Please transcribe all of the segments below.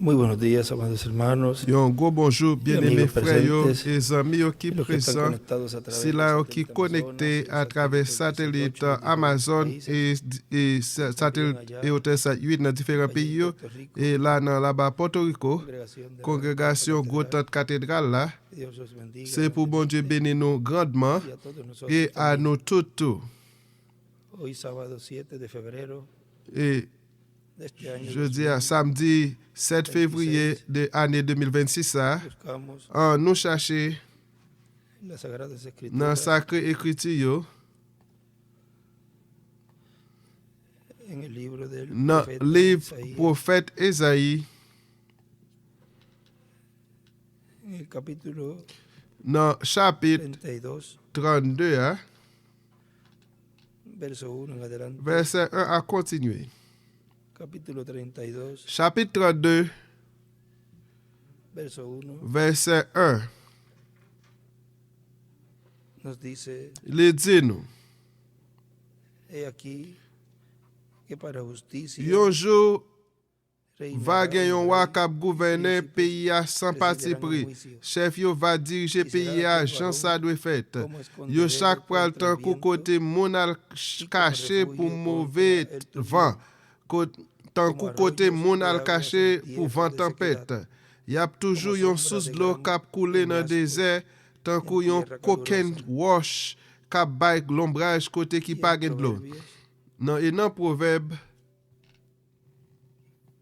Muy buenos días, amados hermanos, Un gros bonjour, bien-aimés amigos frères presentes, et amis qui y los que están présents. conectados a través C'est de là los qui satélites connecté à Amazonas, travers satélite satellite Amazon et satellite et Eutelsat 8 dans différents pays. Puerto Rico, Et là-bas, Porto Rico, congrégation Grotante Cathédrale là, Dios los bendiga, c'est pour bon Dieu bénir nous grandement y a todos nosotros et à también. nous tous. Hoy sábado 7 de febrero Et de este año je dis à samedi 7 février de l'année 2026, ça, buscamos nous chercher las Sagradas dans Escrituras Sacré Écriture, en el libro del dans profeta le livre Isaías, prophète Esaïe, en el capítulo dans chapitre 32, 32, hein, verso 1 en adelante. verset 1 à continuer. Capítulo 32, Chapitre 32, verso 1, verset 1, nos dice: il dit nous, He aquí que para justicia un jour, reinará va gagner un un roi rey qui gouverner príncipe pays à sans parti pris. Chef yo va diriger pays à Jean ça doit fait. como Yo chaque escondedero pral contra temps el ko viento, côté mon al caché pour mauvais vent. Tant ko côté mon al caché pour vent tempête. Y a toujours yon source de l'eau cap couler dans désert tant ko yon coquin wash cap bay l'ombrage côté qui y en pas gen de l'eau. Proverbios, Non et dans proverbe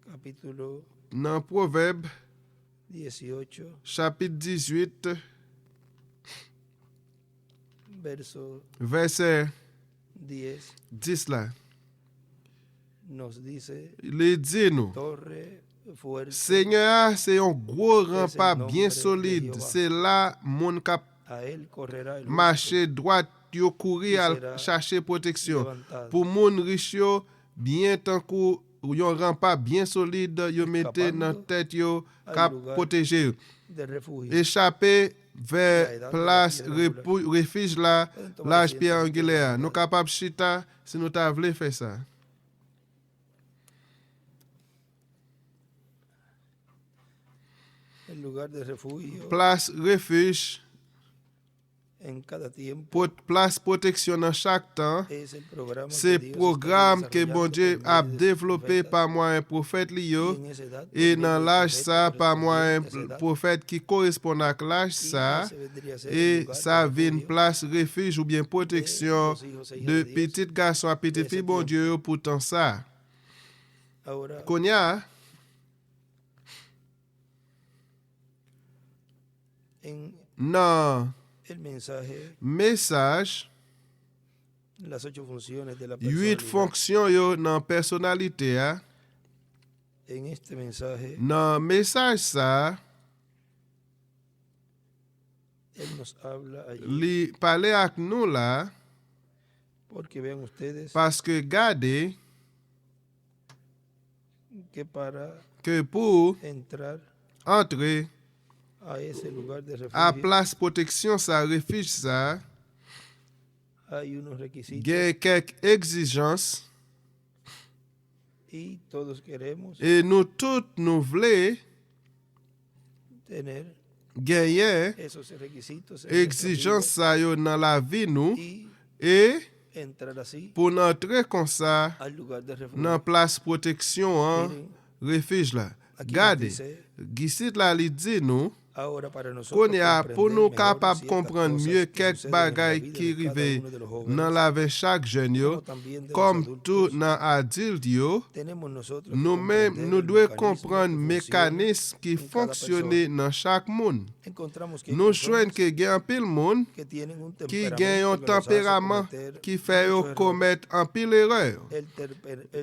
capítulo dans proverbe 18, chapitre 18 verso verset 10, 10 là. nos dice: Il dit nous, Torre fuerte, Seigneur, c'est un gros rempart nom bien de solide. Jehová. C'est là mon cap a él correrá el marcher droit, yo courir à sera chercher protection. levantado. Pour mon riche yo, bien tant que yon rempart bien solide, yo mette dans tête yo cap lugar protéger. de refugio. Échapper vers place refuge là, l'âge pierre angulaire. Nous capable chita si nous t'a voulu faire ça. El lugar de refugio Place refuge, en cada tiempo place protection dans chaque temps. es el programa C'est que Dios programme está que bon Dieu desarrollando a por medio de sus développé profetas, par moyen prophète y Lio en esa edad, et por medio dans de l'âge profetas ça par moyen correspondientes a esa edad, prophète qui correspond à l'âge y ça ese vendría a ser el et lugar ça de vient refugio place refuge ou bien protection los hijos e hijas de de Dios. petits garçons à petites filles bon Dieu pourtant ça. Ahora, Konya en non el mensaje, message las 8 funciones de la 8 personalidad, fonctions yo dans personnalité hein. en este mensaje, Dans message ça él nos habla allí, li parler avec nous là porque vean ustedes parce que gardez que para que pour entrar entrer a ese lugar de à refugio place protection ça refuge ça hay unos requisitos gain quelques exigences y todos queremos et nous tous nous voulons tener gagner esos requisitos en nuestra exigence ça yo dans la vie nous vida y et entrar así pour entrer comme ça al lugar de refugio. dans place protection hein, Miren, refuge là aquí nos gardez dice, ici là il dit nous ahora para nosotros qu'on a pour nous comprender capables de mejor comprendre ciertas mieux cosas que quelques suceden en la bagailles vida qui de cada arrivent uno de los jóvenes, dans la vie chaque jeune yo, como también de los comme adultos, tout dans adulte yo, tenemos nosotros que nous-mêmes comprender nous el devons mecanismo comprendre que mécanisme qui cada fonctionne dans chaque monde. encontramos que hay Nous personas joignons que il y a un pile monde que tienen un qui temperamento gagne un que los hace tempérament cometer qui fait muchos errores. commettre un pile erreur. El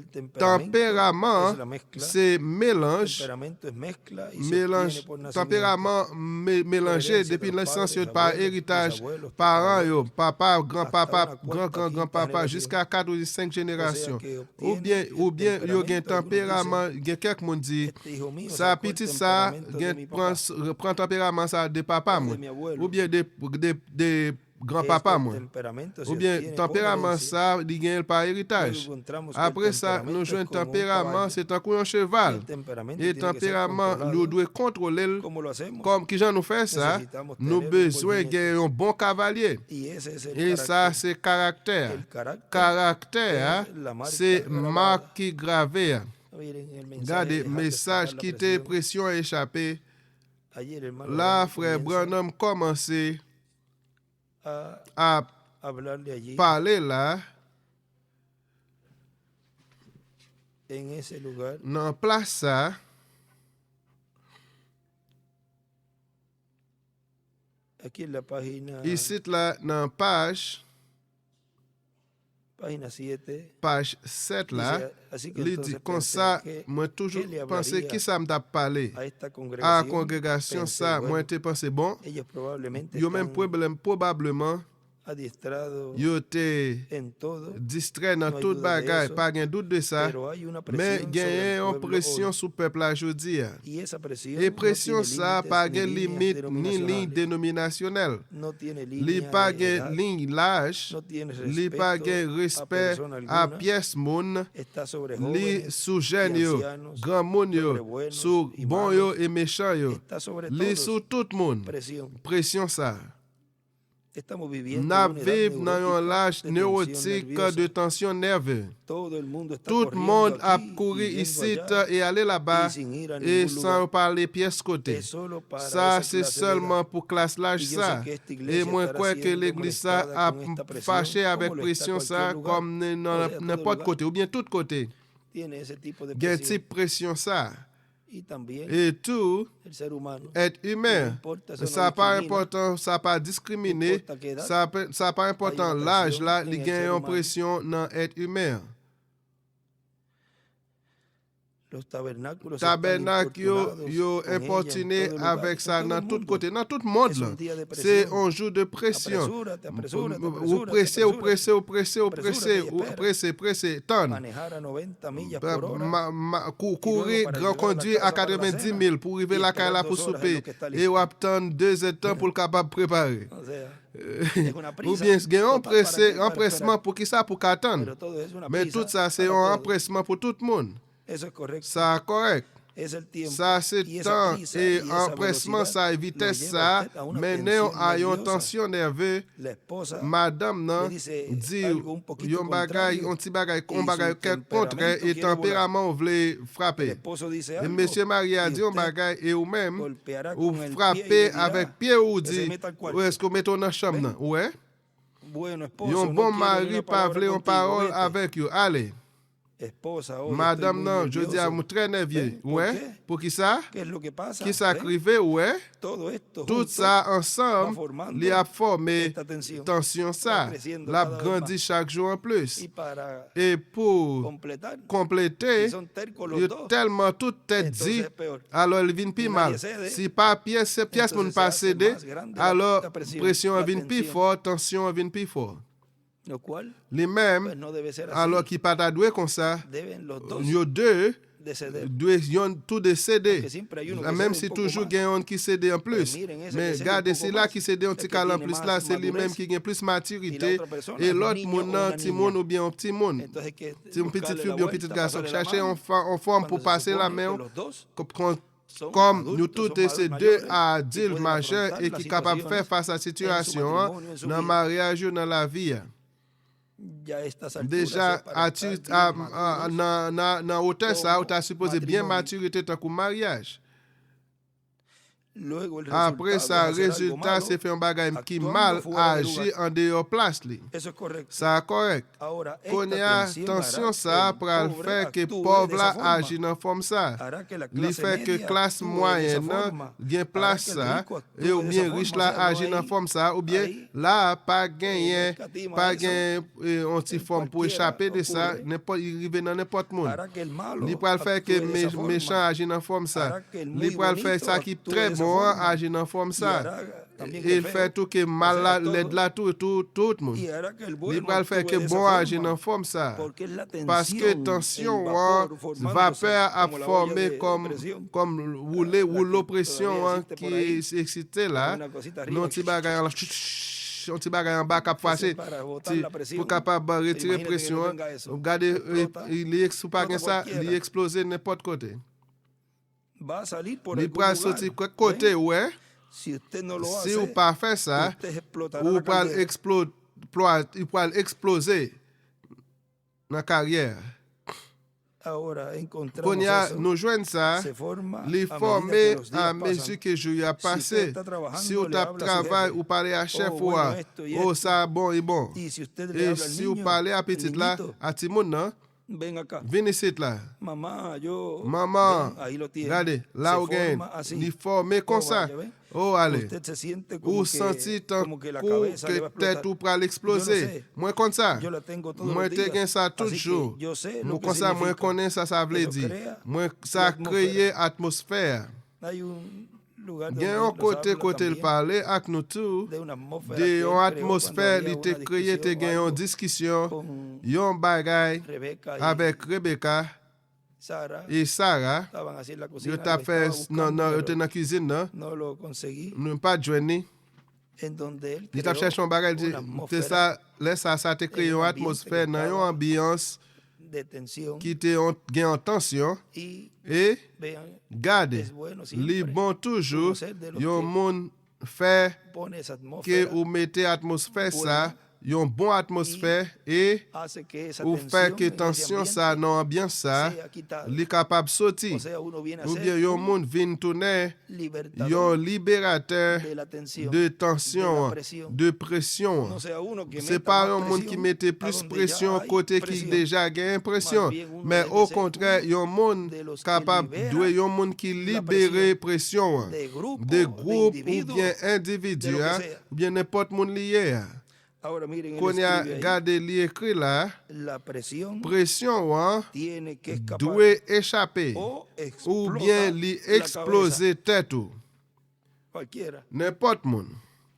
temperamento Tempérament, es la mezcla. c'est mélange, Temperamento es mezcla y se mélange, obtiene por nacimiento. tempérament mélangé herencia depuis de los naissance padres, par abuelos, héritage, bisabuelos, parents, yo, tatarabuelos, papa, grand-papa, hasta una cuarta, grand-grand-papa, quinta jusqu'à 4 ou 5 générations. que Ou bien, obtiene ou bien, el yo gen temperamento, algunos tempérament, gen quelques moun di, Este hijo mío ça sacó el petit ça, temperamento de gen mi papá, prend tempérament ça de papa o de moun. mi abuelo. Ou bien de grand-papa moi. temperamento se Ou bien obtiene por tempérament herencia. ça, li gen par héritage. Luego encontramos que Après el ça, temperamento nous es jouons como un tempérament, caballo. c'est un coup un Y cheval. el temperamento Et tiene que ser tempérament, nous controlado. devons contrôler. ¿Cómo lo hacemos? Comme qui j'en nous fait ça, Necesitamos nous tener un besoin buen jinete. d'un bon cavalier. Y ese es el Et ça, carácter. c'est caractère. El carácter Caractère, es la marca c'est grabada. marque qui gravée. Miren, el mensaje Regardez, dejar de message sacar la qui était presión. pression échappé. Ayer, hermano Là, Branham frère comienza Branham commençait a à hablarle allí parler là, en ese lugar. dans place ça. Aquí en la página, Ici, là, dans página 7. page 7 là, Dice, así que il dit entonces comme pensé ça, que moi toujours le pensé hablaría qui ça m'a parlé. a esta À la congregación. congrégation Pensé, ça, bueno, moi j'ai pensé bon, ellos probablemente yo même están probablement adiestrados yo était en todo, distrait dans No hay tout duda de bagage, eso, pas gain doute de ça, pero hay una mais presión sobre gagne el une pueblo pression hoy. sur le peuple aujourd'hui. Y esa presión Et no pression tiene ça, límites pas ni gain líneas limite ni ligne denominacionales. dénominationnelle. No tiene Li línea pas de gain edad, ligne l'âge, no tiene li pas respeto gain a respect persona à alguna, pièce moun. está sobre Li jóvenes sous y jeunes yo, ancianos, grand moun yo, sobre buenos sous y bon yo malos, et méchant yo. está sobre Li todos. sous tout moun. Presión. Pression ça. Estamos viviendo N'a en una edad vive dans un neurótica âge de tensión neurotique nerviosa. de tension nerveuse. Todo el mundo está Tout le corriendo monde a aquí couru y yendo ici allá, et aller là-bas y sin ir a et ningún sans lugar. parler pièce côté. Es solo para Ça, esa c'est clase de seulement edad. pour classe l'âge Y yo sé ça. que esta Et iglesia moi, estará crois que siendo l'église ça molestada a con esta presión, fâché avec como lo está pression ça cualquier lugar. comme O sea, todo n'importe lugar côté ou bien tout côté. tiene ese tipo de Il y a un presión. type pression ça. Y también Et tout, el ser humano. être No humain, importa, eso ça no n'a pas discrimina. important, ça n'a pas discriminé, No importa qué edad, ça n'a pas important hay una l'âge presión là, en il el y a ser une humano. pression dans être humain. Los tabernáculos Tabernacle yo importuné avec ça dans tout côté, dans tout le monde là. C'est un jour de pression. Vous pressez, vous pressez, vous pressez, vous pressez, vous pressez, pressez, tant. Manejar a 90 millas por hora. Courir, grand conduire à 90 000 pour arriver là là pour souper. Et vous attendre 2 heures de temps pour le capable préparer. O sea, es una Ou prisa bien c'est un total para qué? Para empressement esperar. pour qui ça pour qu'attendre. Pero todo es una Mais prisa tout ça c'est para un todo. empressement pour tout le monde. Eso es correcto. Ça correct. Es el tiempo. Ça c'est y esa temps prisa et y esa empressement velocidad ça lo vitesse lleva ça usted a una mener tensión à une nerviosa. tension nerveuse. La esposa Madame le nan dice dit algo un poquito yon bagay, contrario. un petit bagay, Y un bagay su quelque contraire temperamento et quiere tempérament vle El frapper. esposo dice Et algo. monsieur Marie a y dit un usted bagay et ou même golpeará ou con el pie y frapper le dirá, avec pied ou que se dit meta al cuarto. ou est-ce qu'on met dans la chambre nan? Ouais. Bueno, esposo, Yon no bon quiero ni mari una pa palabra vle yon contigo, parole vete. avec yo. Allez. Esposa, hoy Madame estoy muy nan, je dis à nervioso. mou très nervieux. Ven, ¿por Ouais. qué? Pour qui ça? ¿Qué es lo que pasa? Qui ça Ven, crivé? Ouais. todo esto Tout junto ça va ensemble, formando li a formé esta tensión. tension ça. Va creciendo La cada vez grandit más. chaque jour en plus. Y para Et pour completar, compléter, si son tercos los yo dos, tellement tout est entonces dit, es peor. alors il vient plus Y mal. nadie cede, Si pas pièce, c'est pièce pour ne entonces pas se hace céder, más grande alors la presión, pression la vient plus tensión. fort, tension vient plus fort. Lo cual, Les pues mêmes, no debe ser así. alors qui pas doué comme ça, Deben los dos yo deux, de ceder. yon tout de céder. Porque siempre hay uno que Même cede si un poco toujours más. gagne un qui cède en plus. miren, ese Mais que cede regardez, un poco c'est là más, qui cède un el petit que cal en tiene plus más là, c'est lui-même madurez. qui gagne plus Y la maturité. otra persona, Et un l'autre niño moun o nan, una petit niña. moun ou bien un petit moun. Entonces hay que C'est une petite buscarle fille ou la bien un petit vuelta, garçon. pasarle la Cherchez mano, en forme pour cuando se passer la supone main. que los dos son Comme adultos, nous tous son ces mayores, deux y adultes pueden majeurs afrontar et las qui sont capables de faire situaciones face à la situation matrimonio, en su dans le vida. mariage ou dans la vie. ya a estas alturas Déjà, es para as-tu estar bien maduros. dans hauteur ça, Como tu as supposé bien matrimonio. maturité tant qu'au mariage. Luego el Après resultado ça, es hacer algo résultat, malo. c'est faire un bagage qui actuando mal fuera de agir lugar. en dehors place. Li. Eso es correcto. Ça correct. Ahora, Qu'on esta a tensión tension hará ça que pour el le pobre faire que actúe pauvre de là esa forma. agit dans forme ça. Hará que la Li clase fait que media classe actúe de esa moyenne forma. gain Hará place que el ça rico actúe et ou de bien esa riche forma. là O sea, no agit dans hay- forme ça ou bien ahí, là pas gagner escatima pas eso. gain un petit forme pour Cualquiera échapper de ça ocurre. n'importe il arrive dans n'importe monde. hará que el malo Li pral faire que actúe de esa forma. méchant agit dans forme ça. Hará que el Li muy pral faire bonito ça qui actúe très de esa bon forma. agit dans forme Y ça. hará también que Il el fait feo, tout que o mal sea, là todo, l'aide là tout le monde. y hará que el Li bueno pral faire actúe que de esa bon agit forma. dans forme ça. Porque es la Parce que tensión, tension, el vapor formándose, vapeur a como la olla formé de comme presión. rouler La ou que l'oppression todavía existe por qui ahí. est excitée là. Una cosita arriba. Non, petit bagay là. un petit bagage en bas cap passer para botar la presión. pour capable retirer Imagínate que pression. no tenga eso. Regardez Explota. il sous pas ça, Explota il exploser n'importe côté. Va a salir por Il algún peut lugar. sortir quelque côté ¿Ven? ouais. Si usted no lo Si hace, ou pas fait ça, usted explotará ou la pas caldera. exploser dans la carrière. Ahora encontramos Qu'on y a eso. nous joindre ça, Se forma les a former medida que los días à mesure pasan. que je y a passé. está trabajando, Si vous le tapez habla a su travail jefe. ou parlez à chef Oh, ou bueno, à esto y oh esto. ça bon et bon. Y si usted le Et habla al si vous niño, parlez à el petit là, niñito, à Timon là, ven acá. venez ici là. Mamá, yo. Maman, ven, ahí lo tiene. regardez, là Se où gagne, forma así. il formé comme Oh, ça. vaya, ven. Oh allez. Usted se siente como Ou que, senti tant como que la coup cabeza le va a que tête explotar. ou pral Yo exploser. lo sé. Moi comme ça. Yo la tengo todos Moi los te días. gagne ça Así que toujours. yo sé Moi lo que comme ça, moi significa. connais ça, ça veut Eso dire. crea Moi ça atmosphère. créer atmosphère. Hay un lugar Gen donde un côté nos habla côté le también parler avec nous tout. de una atmósfera De que él une creó atmosphère, cuando il había te una créé, te discusión o gagne une algo discussion, con yon bagay Rebeca y avec Rebecca Sara. et Sarah. Estaban así en la Yo cocina. t'a Lo fait estaba non buscando, yo te pero dans cuisine non, no lo conseguí. nous pas joindre. En donde él Il t'a creó cherché un bagay, una c'est atmosfera ça, laisse ça te créer une un ambiente atmosphère, que dans une estaba ambiance de tensión. qui te gagne en tension Y et vean, garde, es bueno li siempre bon toujours, conocer de los yon que moun fait pone esa que atmósfera, ou mettez atmosphère ça, yon bon atmosphère et hace que esa ou fait que tensión en ese tension ambiente ça dans ambiance ça, sea quitada. li capable sortir. O sea, uno viene a Ou ser bien yon un moun vin tourner libertador yon libérateur de la tensión, de de tension, la presión. de pression. No sea uno que C'est meta pas más un monde qui presión mettait a plus donde pression ya hay côté qui presión. déjà gagne pression. Más bien uno Mais debe au ser contraire, uno yon monde de los que capable libera de yon monde qui la libérer pression. de grupo, De groupe ou individuos, bien de individu, lo que hein, sea. ou bien n'importe monde lié. Ahora miren, él Qu'on y a escribe ahí, gardé li écrit là, la presión pression hein, tiene que escapar doit échapper o ou explota bien li la exploser tête ou. cabeza. Cualquiera. N'importe monde.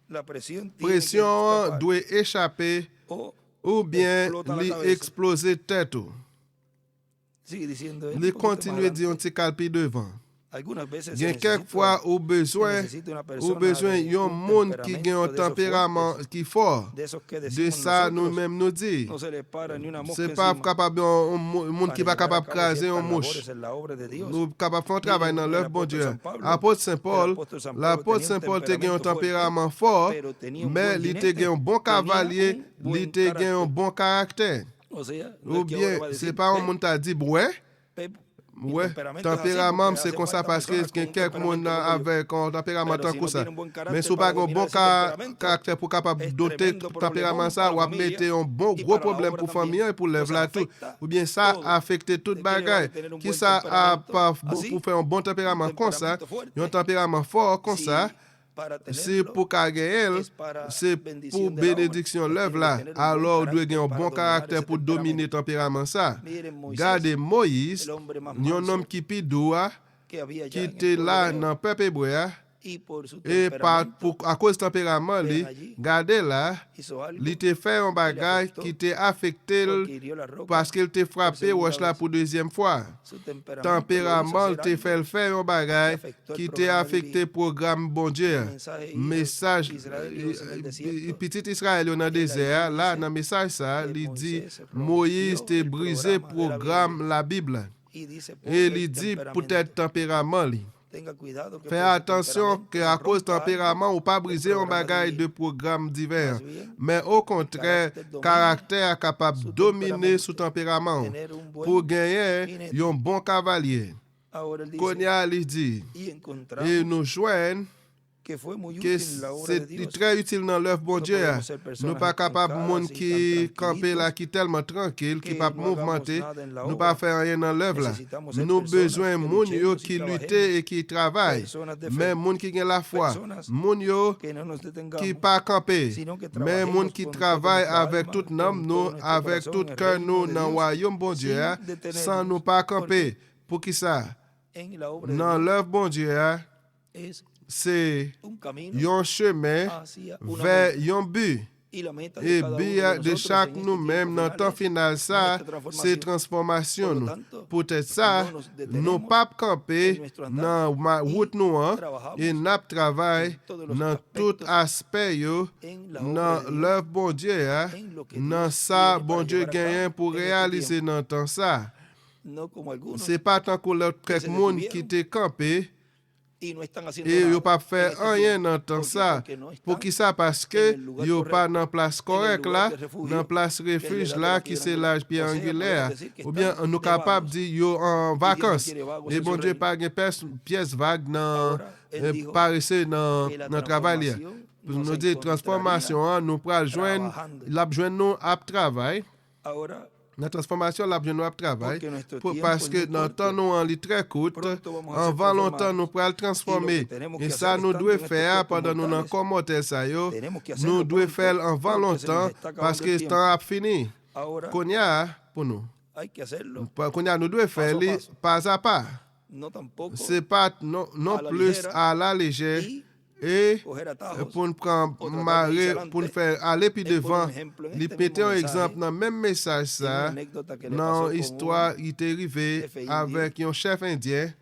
La presión tiene que Pression escapar doit échapper o ou bien explota la li cabeza. exploser tête ou. sigue diciendo él, Li un poquito más continue adelante. dire un petit calpi devant. Algunas veces Gen quelquefois ou besoin yon monde qui gen un tempérament qui fort. de esos que De decimos ça nosotros, nous-mêmes nous dit. no se le para ni una mosca C'est pas encima capable un monde qui para pas capable llevar a cabo craser un ciertas mouche. labores en la obra de Dios. Nous capable faire un travail dans Miren, l'œuvre el bon apóstol Dieu. San Pablo, Apôtre Saint Paul, el apóstol San Pablo l'apôtre tenía Saint un Paul te gen un temperamento tempérament fort, pero tenía un mais buen il te jinete, gen un bon tenía cavalier, un buen il te gen un carácter. bon caractère. O sea, no Ou es que ahora bien, va a c'est decir, pas un monde t'a dit, ouais, mi ouais, temperamento es así tempérament, porque c'est hace comme ça falta parce que personas con un quelques monde temperamento como yo. avec un tempérament Pero tant si que no ça. tiene un buen carácter Mais si vous para pas un dominar bon ese temperamento, caractère pour capable es doter tremendo tempérament problemón ça, para ou la familia mettre un bon y gros para la problème obra pour también. famille et pour l'œuvre Entonces là tout. afecta Ou bien ça todo. affecte tout ¿De qué le bagaille. vale tener un Qui buen ça a temperamento pas así? pour faire un bon tempérament Un comme ça, temperamento fuerte. un tempérament fort comme Si ça. para C'est tenerlo pour gagner, es para c'est bendición pour de la obra. bénédiction Pues l'œuvre tiene là. que tener un buen Alors, doit gagner un carácter bon para dominar caractère ese pour dominer le temperamento. tempérament ça. Miren, Moisés, Gardez Moïse, el hombre más un manso homme qui pidoua, que había qui allá en était el pueblo là hebreo. dans le peuple hébreu, Y por su et temperamento à cause du tempérament, Vean allí. gardez là, hizo algo il te fait un bagage affectó qui t'est affecté porque hirió la roca. parce qu'il t'a frappé segunda wesh là vez. pour deuxième fois. Su temperamento Tempérament, lo hizo te hacer fait algo le faire un bagage affectó el qui t'a programa affecté divin. programme bon Dieu. El mensaje Message israélien en el desierto. petit Israël dans le désert là dans message ça, que il dit Moïse Moïse rompió t'a el brisé programa de la Biblia. programme la Bible. Y dice, por Et el il dit temperamento. peut-être tempérament li. Tenga cuidado que Fais por su attention temperamento que à no cause du rompa tempérament ou pas algo briser del un programa bagage divin. de programme divin. Más bien, Mais au contraire, caractère domine caractère est capable de su dominer temperamento. sous tempérament Tener un buen pour gagner jinete. un bon cavalier. Ahora él dice, Konya il dit, y encontramos et nous joignent que fue muy que útil en la obra de c'est Dios. très utile dans l'œuvre bon No Dieu. podemos ser Nous personas pas capable estancadas monde y qui tan camper là tranquilitos qui tellement tranquille qui que pas no hagamos mouvementé, nada en la nous obra. pas faire rien dans l'œuvre là. Necesitamos ser Nous personas besoin que moun yo luchemos y qui trabajemos. lutte et qui travaille. Personas de fe. Mais moun qui gagne la foi, Personas moun yo que no nos detengamos, qui pas camper, sino que mais trabajemos moun qui con toda travaille nuestra avec alma, tout con nom todo nous, nuestro avec corazón tout en el cœur reino nous de dans le Dios, royaume bon Dieu, sin sans detenernos, nous pas porque camper. Pour qui ça? en la obra de Dans Dios l'œuvre bon Dieu, es c'est un camino un chemin hacia una vers un but. Y la meta Et de cada uno bien de de nosotros chaque en este nous-mêmes, tiempo dans le temps final final, ça, nuestra transformación. c'est transformation. Por lo nous. tanto, Peut-être ça, no nos nous detenemos pas camper en nuestro andar dans ma y route nous, trabajamos et nous travaillons en todos los dans tout aspectos aspect, yo, en la obra dans de Dios, l'œuvre bon Dieu, en lo que dans Dios ça, tiene bon para Dieu llevar a cabo gagne pour en este réaliser tiempo. dans le temps ça. No como algunos C'est pas tant que l'autre que se quelques monde detuvieron qui te campé y no están haciendo et nada yo pas en faire este rien tiempo. dans le temps ¿Por qué? ça. Porque no Pour están qui ça? Parce en que el lugar yo pas correcto, dans place en el correcte lugar là, de refugio, dans place que es la refuge edad de là la qui piedra c'est angular. l'âge pierre O sea, angulaire. podemos decir que Ou bien están nous de capable vagos dire yo en y Dios no vacances. quiere vagos Et en bon su Dieu reino. pas une pièce vague dans Ahora, él dijo paraissez dans que la dans travail là. transformación Pour nos nous dire transformation, hein, nous pral joindre trabajando. la joindre nous à travail. Ahora, La transformation, la besoin de travail. porque nuestro Parce tiempo que es muy dans le temps, corto. nous, en lit très court, Pronto vamos a en ser va longtemps, transformados. nous pourrons le Y lo transformer. que tenemos Et que ça, hacer nous estando devons en estos faire cuerpos pendant nous, mortales, comme mortel, ça, yo. tenemos que Nous hacerlo devons pronto, faire en va porque se nos longtemps, está acabando parce que el le tiempo. temps a fini. Ahora, Qu'on y a, pour nous. hay que hacerlo, Qu'on y a, nous devons faire Paso a paso. pas à pas. no tampoco C'est pas non à la plus ligera à la légère. y Et coger atajos pour nous prendre o tratar de marrer, irse pour nous adelante. faire aller puis Él pone devant, un ejemplo en lui este mettez mismo un mensaje exemple dans le même message en una ça. anécdota que le Dans pasó con l'histoire, un, il est arrivé chef avec un chef indien.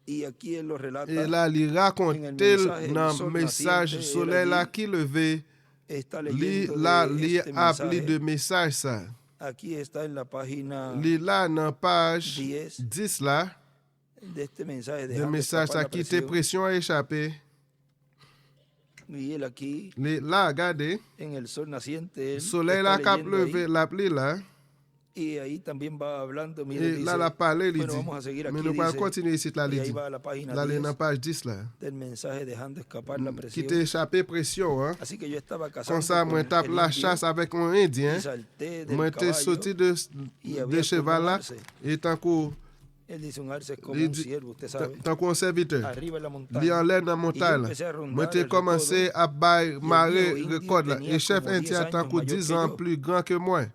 y aquí él lo relata. Et là, il raconte en el mensaje, dans el sol le message naciente, soleil él là allí qui levé. está Li leyendo là, de li este appelé mensaje. de message ça. Aquí está en la página Li là dans page 10 10 là, de este mensaje le dejando message escapar ça la qui était presión. pression a échappé. Y él aquí Li là, regardez, en el sol naciente él soleil está là cap leyendo ahí, levé, l'appelé là. y ahí también va hablando. Mire, Et dice, là, la parlé, il bueno, dit. vamos a seguir Mais aquí, nous allons dice, continuer ici, là, y il ahí dit. va a la página Là, il est 10 dans page 10 là. del mensaje dejando escapar la Qui presión. t'est échappé pression, hein. Así que yo estaba Comme cazando ça, con moi, tape el la indio chasse avec un Indien. y salté del Moi, t'ai caballo. sorti y de había cheval como un là. arce. Et tant qu'on Él dice un arce es como Il un dit- ciervo, usted sabe, tant qu'on serviteur. arriba en la Li montaña. en l'air dans la Y yo montagne là. empecé a Moi, rondar t'ai el commencé recodo. à bailler, marrer viejo le indio code là. tenía Et chef como 10 indien, tant años qu'on mayor 10 que ans yo. plus grand que moi.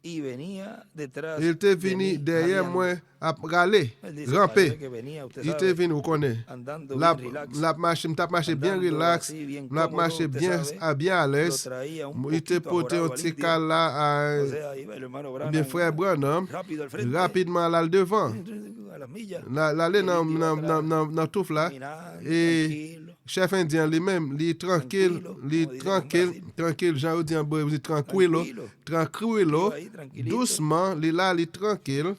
Y venía detrás Il était de venu mí, derrière jadeando. moi à râler, Él dice, ramper. parece que venía, usted Il était sabe, venu, vous connaissez. andando La bien relax. marche, m'tap marché bien Andando relax, así, bien la cómodo, marché usted bien, sabe. bien à Lo l'aise. traía un Il était poquito porté un ajorado al petit indio. cal là à O sea, iba el hermano Branham bien frère Branham, rápido al frente, rapidement là le devant. a las millas, L'aller El indio atrás, dans tout là. caminando, Et tranquilo, chef indien lui-même, il est tranquille, Tranquilo, il est como dicen en tranquille, Brasil. tranquille, Jean dit en Brésil, tranquilo, tranquilo. tranquilo, Iba ahí tranquilito. doucement, il est là, il est tranquille.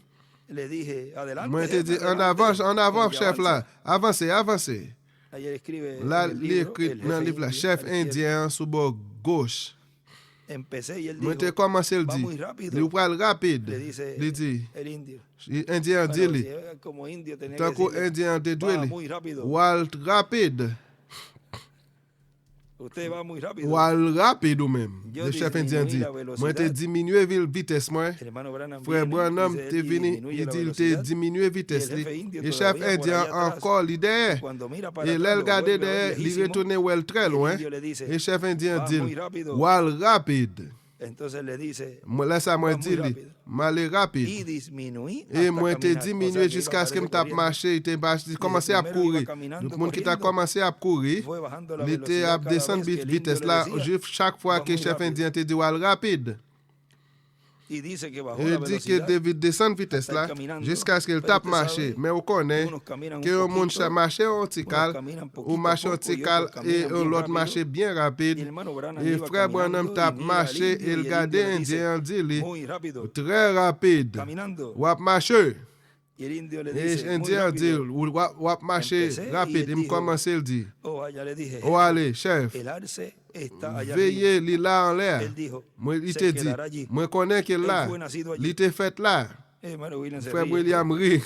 Le dije, adelante. Moi, je te dis, jefe, en adelante. avant, Y chef avanza. là, avancez, avancez. Ayer escribe Là, en el il libro, écrit el dans le jefe livre là, indio, chef al izquierdo. indien sous bord gauche. Empecé y él Moi, dijo, te commencé le va dit, muy rápido. il parle rapide. Le dice Il dit, el indio. indien dit, Bueno, lui, si era como indio tenía tant que que decirle, indien te va dit, muy rápido. wal rapide. Usted va muy rápido. Wal rapide ou même. Yo Le chef indien disminuí dit, la velocidad. moi, te diminué la vitesse, moi. El hermano Branham Frère viene, Branham dice, te él venu, disminuye il la dit, il te velocidad. diminué vitesse. Y el jefe indio Et chef todavía por indien allá atrás. encore, il derrière. Cuando mira para Et atrás, là, lo regardez vuelve a ver derrière, il lejísimo. retourne well très El loin. indio le dice, Et chef indien va dit, muy rápido. wal rapide. Entonces le dice, Moi, là, ça m'a Va dit, muy lui, rápido. m'aller rapide. y disminuí Et hasta moi, te caminar. diminué O sea, que jusqu'à iba, ce que parece, je tape corriendo. marché, il commencé à primero iba courir. caminando, Le monde qui t'a corriendo, commencé à courir, fue bajando la il était à velocidad cada descendre vez que el indio vitesse le là, decía, chaque fois va que muy chef rápido. indien te dit, wal rapide. y dice que bajó Il la dit que velocidad. David descend vitesse hasta là, ir caminando. jusqu'à ce qu'il Pero tape usted marché. sabe, Mais on connaît unos caminan que un un monde poquito, marché en unos tical, caminan poquito ou a marché en poco y tical, otros et caminan bien l'autre rápido. marché bien Y el rapide. hermano Branham Et iba frère Branham caminando tape y mira al marché, indio, et y le el gardien indio le dice, indien dit, lui, muy rápido, très rapide. caminando. Wap marché. Y el indio le Et dice, muy indien dit, rápido. wap marché Empecé, rapide. y Il él me dijo, commence à le dire. Oh, allá le dije, Oh, allez, chef, el arce está allá arriba. veillez, il là en l'air. Él dijo, Moi, il se te dit, quedará allí. moi connais qu'il Él là. fue nacido allí. Il était fait là. Hermano William se Frère ríe. William rit.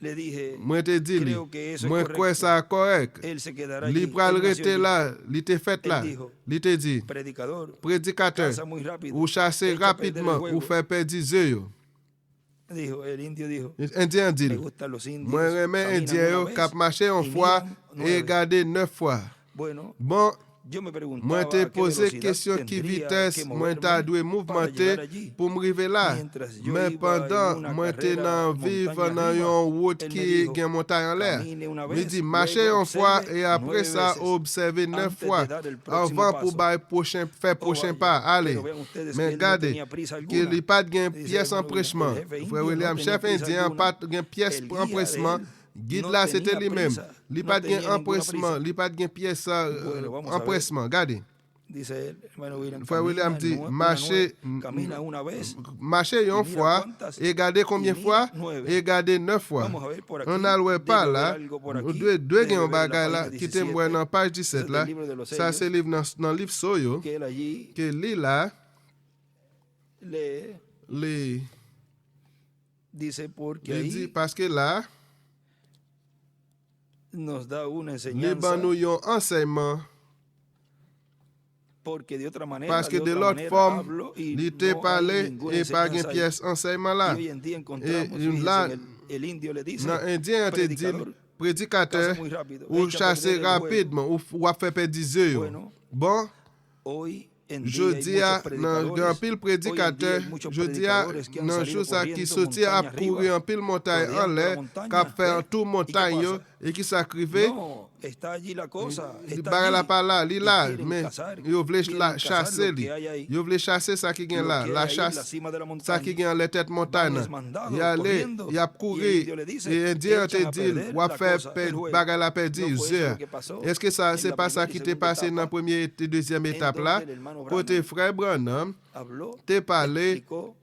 Le dije, Moi te dit, lui, creo que eso es moi correcto. crois ça correct. Él se quedará allí. Li pral Él nació rete allí. là, li te fait Él là. dijo, Li te dit, predicador, prédicateur, caza muy rápido, ou chasser echa a perder el rapidement, juego. ou faire perdre des yeux. Dijo, el indio dijo, Indien dit, me gustan los indios. moi remets caminan indien una yo, vez cap marché une y fois, miran et 9. garder 9 fois. Bueno, Bon, Yo me Moi preguntaba te a qué posé velocidad question qui tendría vitesse que moi ta moverme dwe para mouvementer llegar allí. pour m'river là. Mientras yo Mais iba en pendant una moi te carrera nan vive montaña nan arriba, yon route él me qui dijo, gen montagne en l'air. camine una Me dit vez, marcher luego une fois observe et après 9 ça veces observer 9 antes fois de dar el próximo avant pour paso. faire Oh, prochain vaya, pas. Allez. pero vean ustedes que Mais él no regardez tenía prisa qu'il alguna. n'y pas de Dice pièce el empressement. jefe Frère indio no William, tenía chef prisa indien, alguna. pas de pièce El guía de empressement. él Guide no là, c'était tenía lui-même. prisa, Il no pas de tenía ninguna empressement, prisa. il pas de pièce Bueno, vamos a ver. empressement. Regardez. Dice él, hermano William, Frère William camina dit, una marcher, camina una vez marcher y une mira fois, cuántas, et garder combien y mira fois, 9. et garder 9 fois. Vamos a ver por aquí. On a loué Debe pas haber là, algo por aquí. deux Debe gen ver la bagay là, página qui te mwen 17. dans page Ese 17 es là. del libro de los Ça sellos, c'est livre dans livre Soyo, que él allí que li là, lee, li dice porque li dit ahí parce que là, nos da una li enseñanza, ban nou yon enseignement. porque de otra manera, Parce que de otra l'autre manera forme, hablo y li te no hay parlé ninguna et pas gen enseñanza ahí. pièce enseignement Y là. hoy en día encontramos, Et fíjense, là, el indio le dice, Nan indien te dit predicador, prédicateur caza muy rápido, ou echa a chasser perder el juego. rapidement ou a fait perdre yo. Bueno, Bon, hoy en día je hay dis à muchos nan predicadores, gen pile prédicateur, hoy en día hay muchos je dis à predicadores que han nan salido jou sa ki corriendo soti a montaña courir arriba, en pile montagne en rodeando la l'air, montaña, k'ap fè un ¿eh? tour ¿Y qué montagne yo, pasa? et qui sakrive, No, está allí la cosa, li está bagay la allí. pa la, li Y la, quieren men cazar, yo vle quieren la cazar chasser lo li. que hay ahí. Yo vle chasser sa ki gen Lo la, que la hay ahí en la chasse. cima de la Sa ki montaña. gen le tête montagne Van nan. desmandados, Y ale, corriendo. y ap Y el kouri, indio le dice, et indien te echan a dit, perder wap la fè cosa, el juego. bagay la perdi, No fue eso zè. lo que pasó Est-ce que ça, en c'est la pas ça primera qui y t'est segunda passé dans la etapa. première et deuxième étape là? Entonces el hermano Côté Branham frère Branham, habló, te parlé, explicó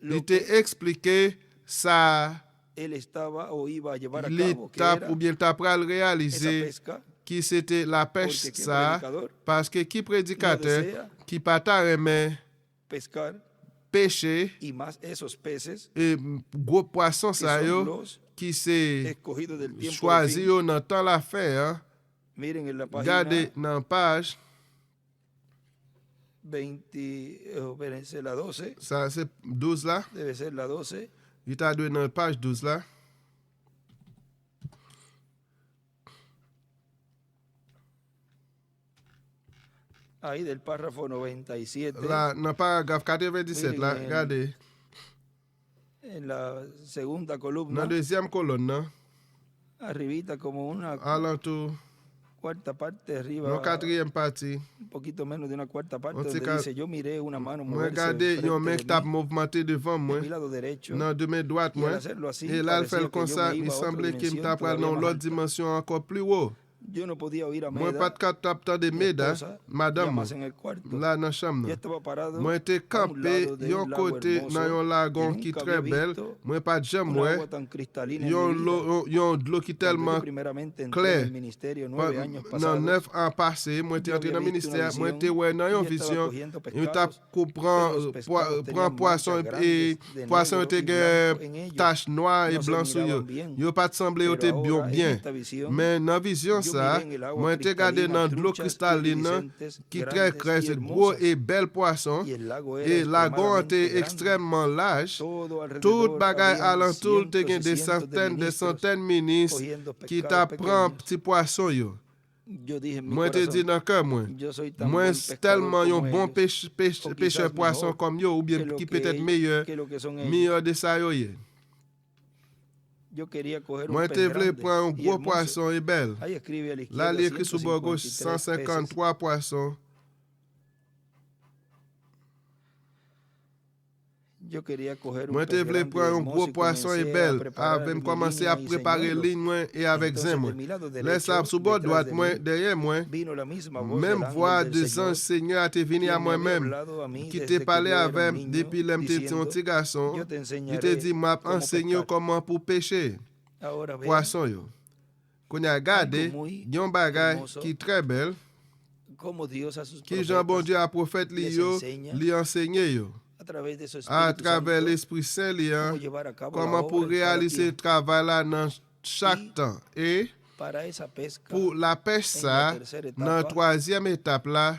lo il te expliqué ça, él estaba o iba a llevar a cabo, que l'étape era ou bien t'as pral esa réaliser pesca, qui c'était la pêche porque qué ça, predicador parce que qui prédicateur, no desea qui pas ta remet pescar pêcher, y más esos peces et gros poisson que ça son yo, los qui c'est escogidos del tiempo del choisi fin. yo dans temps la fait, hein. Miren en la Regardez página dans page, 20, espérense, la 12, ça c'est 12 là, debe ser la 12, il t'a donné dans page 12 là. ahí del párrafo 97, Là, dans paragraphe 97 là, Miren, regardez. en la segunda Dans columna, la deuxième colonne, non? arribita como una Alentour, cuarta parte arriba, dans la quatrième partie, un poquito menos de una cuarta parte, On donde tika- dice, yo miré una mano moi moverse regardez, yon enfrente mec de tap mí, mouvementé devant moi, de mi lado derecho, dans de mes droites y moi, al hacerlo así, et là, il parecía fait que comme yo ça, me il iba a otra semblait qu'il me dimensión tape todavía dans más l'autre alta. dimension encore plus haut. Yo no podía oír a Moi, Meda, pas de capteur de mi Meda, esposa, madame, llamas en el cuarto. là, dans la chambre. Yo nan. estaba parado Moi, te a un campé, lado de yon un lago côté, hermoso, dans yon lagon que qui nunca très había belle. visto Moi, pas de jambe, un ouais. agua tan cristalina en Yon mi vida. yon de l'eau qui Cuando yo tellement primeramente entré clair. en el ministerio 9 años Dans pasados, 9 ans passés, moi, te yo entré dans había le visto una ministère, moi, te visión, ouais, dans y yon yo estaba vision, cogiendo yon tap pescados, pero los pescados prend tenían poisson manchas et grandes de poisson negro te y blanco en gen ellos. tache noire et No se blanc sur yo. miraban bien. Yo pas te semblé yo Pero te ahora, en bien. esta visión, Mais dans vision yo ça, miré en el agua moi te regardé cristalina dans de l'eau truchas cristalline iridiscentes, qui très grandes claire, y c'est gros hermosas. et bel poisson. Y el lago era Et lagon extremadamente était grande. extrêmement large. Todo alrededor Tout bagay habían alentour te gen cientos y des cientos de centaines ministres cogiendo qui pescados t'apprend pequeños. petit poisson yo. Yo dije en mi Moi te corazón, dis dans le cœur, moi. yo soy tan Moi, buen c'est pescador tellement un como bon ellos, o pêcheur quizás poisson mejor comme yo, ou bien que lo qui que peut-être ellos- que lo que son ellos. meilleur de ça yo. Yo quería coger Moi un te pez voulais grande prendre un y gros hermoso. poisson et belle. Ahí escribe a la Là, izquierda il écrit sur bord gauche 153 peces. 153 poissons. Yo quería coger un Moi te pez voulais grande y prendre un hermoso gros y poisson et comencé a belle. preparar Avec mi commencer à línea y préparer señuelo. ligne moi et avec Entonces, zin moi. de mi lado Laisse derecho, ça sur bord detrás droite de moi, mí, derrière moi. vino la misma voz Même del ángel voix del de Señor, ange Seigneur a te venu à quien me había moi-même. hablado a mí Qui desde t'est que parlé yo era un avec niño, depuis l'homme t'es un diciendo, petit garçon. yo te Il te enseñaré dit m'a cómo enseigné pescar. comment pour pêcher Ahora vean poisson yo. Qu'on a regardé, Algo muy yon bagay hermoso. qui très belle, cómo Dios a sus qui Jean bon profetas Dieu a prophète li les yo, enseña li enseigné yo. a través de su À Espíritu travers Santo l'Esprit Saint li cómo hein, llevar a cabo comment la pour obra en cada réaliser le tiempo. travail là dans chaque temps. Et Para esa pesca pour la pêche en la ça, tercera dans la etapa, troisième étape là,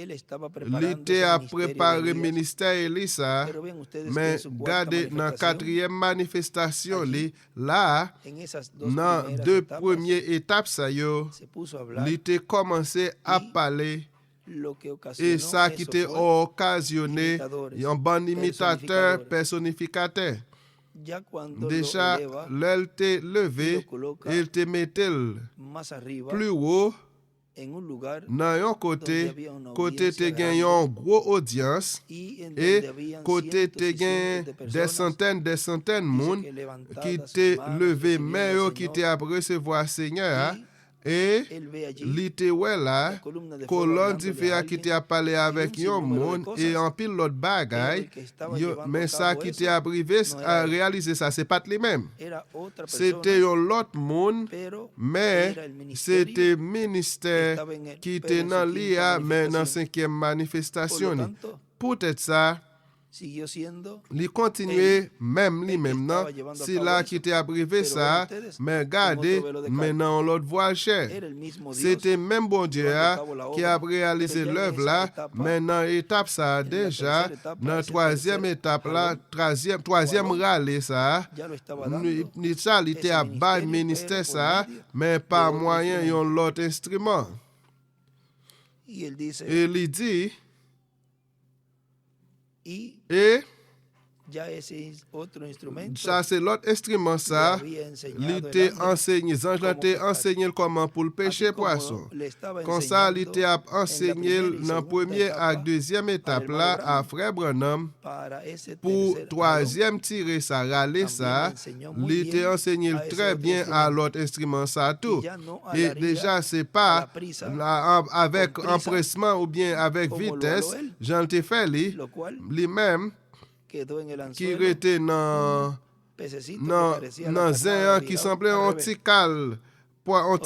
él estaba li preparando te ese a ministerio de préparé Elías. ministère Elisa, Pero ven ustedes que en mais su cuarta gardez dans manifestación, quatrième manifestation allí, li, là, en esas dos dans primeras deux etapas, premières étapes ça yo, se puso a hablar li te commencé à y parler lo que et ocasionó ça qui eso te fue occasionné imitadores, un bon imitateur, personificadores. personificateur. Ya cuando lo Déjà, eleva l'elle te y levé, lo coloca il te mettait más arriba plus haut en un lugar dans un donde côté, había una côté te audiencia gagne grande une grosse audience y en et donde habían côté cientos te y gagne cientos de des personas. centaines de Dice monde que qui levantadas te sus manos levé recibieron mais al qui te Señor, a recevoir Seigneur y et él ve allí li te ouais la là columna de fuego colonne hablándole du a feu qui te alguien a parlé y avec un un sinnúmero de monde et cosas. en pile l'autre Pero bagaille. el que estaba llevando a Mais ça cabo qui te eso a privé no à era él, réaliser ça, c'est pas lui-même. era otra C'était persona, un autre monde, pero mais era el c'était ministerio que ministère estaba en él, qui pero était en dans su quinta l'IA, mais dans la manifestación. cinquième Por lo manifestation. tanto, Peut-être ça, siguió siendo il continuait même el que lui-même, non? estaba llevando a C'est cabo là eso. qui était abrivé Pero ça, ven ustedes, mais en regardez, otro velo de carne. maintenant l'autre voile cher. Era el mismo Dios C'était même bon Dieu llevando a hein, cabo la qui a obra, réalisé pero ya en l'œuvre esa là. etapa, Mais dans l'étape ça, en la déjà, tercera etapa, dans la ese troisième tercer étape là, jalón, troisième jalón, râle ça, ya lo estaba dando ni ça, il était ese à bas ministerio, ministère pero por ça, medio mais de par otro moyen instrumento. d'un autre instrument. Y él dice, Et il dit, y et ya ese otro instrumento ça c'est l'autre instrument le ça, había il enseñado el t'a ángel enseigné, les anges cómo t'a pescar. enseigné comment pour le Así pêcher como poisson. le estaba Comme ça, il enseñando t'a en la enseigné primera y dans le segunda premier acte, etapa deuxième al étape hermano là, à Branham, Frère Branham. para ese Pour tercer jalón, troisième tirer ça, râler también le ça, enseñó muy il t'a bien enseigné a ese très otro bien à instrumento. l'autre instrument ça tout. Y ya no a Et la déjà, riga, c'est a pas la prisa, avec con prisa, empressement ou bien avec como lo vitesse, habló él, Jean te fait lo cual lui-même quedó en el qui anzuelo était dans pececito que dans parecía la dans carnada un qui virado semblait al un revés. petit cal, un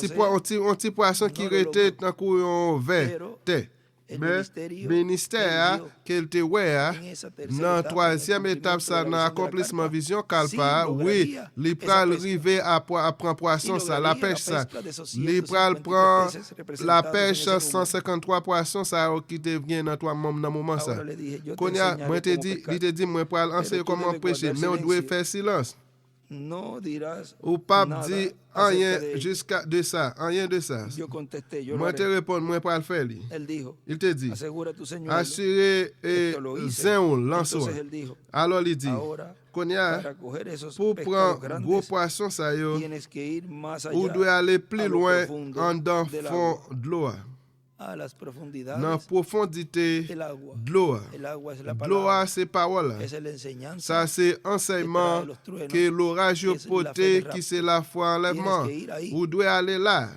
petit poisson qui no lo était logró. dans un verre. Pero Mais el ministerio ministère que él qu'il te ouais, en esa tercera dans la etapa, en el troisième étape, cumplimiento ça, de dans la visión de la l'accomplissement carpa, vision sí calpa, oui, lograría li esa pral pesca. rive à prendre Sí poisson ça, la lograría la pêche ça. pesca de esos Li pral 153 prend peces la representados en pêche ese número. 153 poissons ça qui te vient dans toi dans moment ça. Ahora le dije, yo te Konya, moi enseñaré te cómo dit, pescar, il te dit moi pral enseigner pero tú comment debes pêcher, guardar mais on doit silencio. faire silence. No dirás Ou pas nada dire acerca rien de ello. jusqu'à de ça, rien de ça. Yo contesté, yo lo Moi te haré. réponds, moi pral faire li. Él dijo, Il te dit, asegura tu señuelo. assurer et Esto lo hice. zin lançon. Entonces él dijo, Alors il dit, ahora Konya, para coger esos pour pescados prendre gros grandes poisson ça yo, tienes que ir más ou allá doit aller plus a lo loin profundo en dans del fond agua, de l'eau. a las Dans profundidades profondité del agua. de l'eau. El agua es la De l'eau, palabra, c'est parole. es la enseñanza. Ça, c'est enseignement los truenos, que l'orage que es la poté, fe de qui c'est la foi enlèvement. Tienes que ir ahí. Ou doit aller là.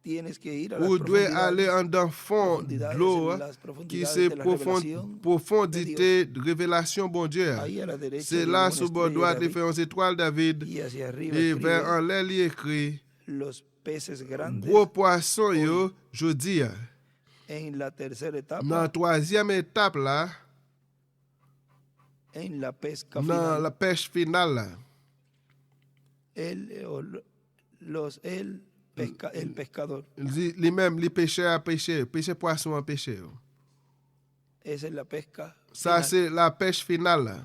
Tienes que ir a las Ou doit aller profundidades, en dans fond de profundidades, l'eau, en las qui profundidades c'est de la revelación profondité de révélation, bon Dieu. Ahí a la derecha C'est viene là, una sous bord estrella droit, de les David, fait une étoile David. y hacia arriba Et escribe vers en l'air, il écrit, los peces grandes gros poisson, yo, je dis, en la tercera etapa, dans la troisième étape, là, en la pesca dans final. la pêche finale, là. El pescador. Lui-même, les pêcheurs à pêcher, pêcher poisson à pêcher. Esa es la pesca. Ça, final. c'est la pêche finale, là.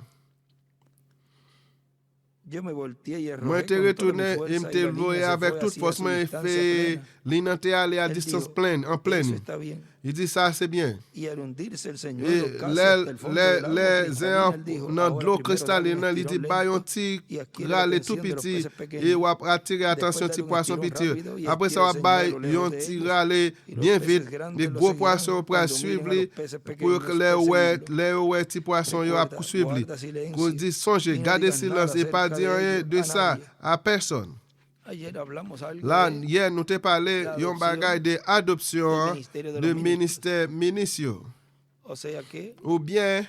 Yo me volteé y Moi, arrojé te con toda mi retourné et fuerza me y te la voyé línea se avec fue toute así a force, su moi, distancia fait plena. l'inanté aller à Él distance dijo, pleine, en Eso pleine. está bien. Il dit ça, c'est bien. Y al hundirse el Et señuelo casi hasta el fondo del agua les cristalina, él dijo, dans de ahora l'eau primero dale cristalline, un il dit, estirón bah, un lento petit y adquiere la râle tout atención de los petit, peces pequeños. et on va attirer Después attention dale petit un poisson estirón petit. rápido y Après ça, on adquiere va el señuelo un lejos de petit ellos, râle y los bien peces vite. grandes Les lo gros seguirán poissons pour cuando suivre miren a los les, peces pour pequeños que les persiguiéndolo. ouais, petits poissons, ils Recuerda, vont suivre les. guarda silencio Qu'on dit, songez, y no gardez digas nada silence et pas acerca dire de rien ello de a ça nadie. à personne. Ayer hablamos algo Là, de hier, nous t'ai parlé la d'un adoption bagage d'adoption del ministerio de de los ministros. ministère ministre. O sea que Ou bien,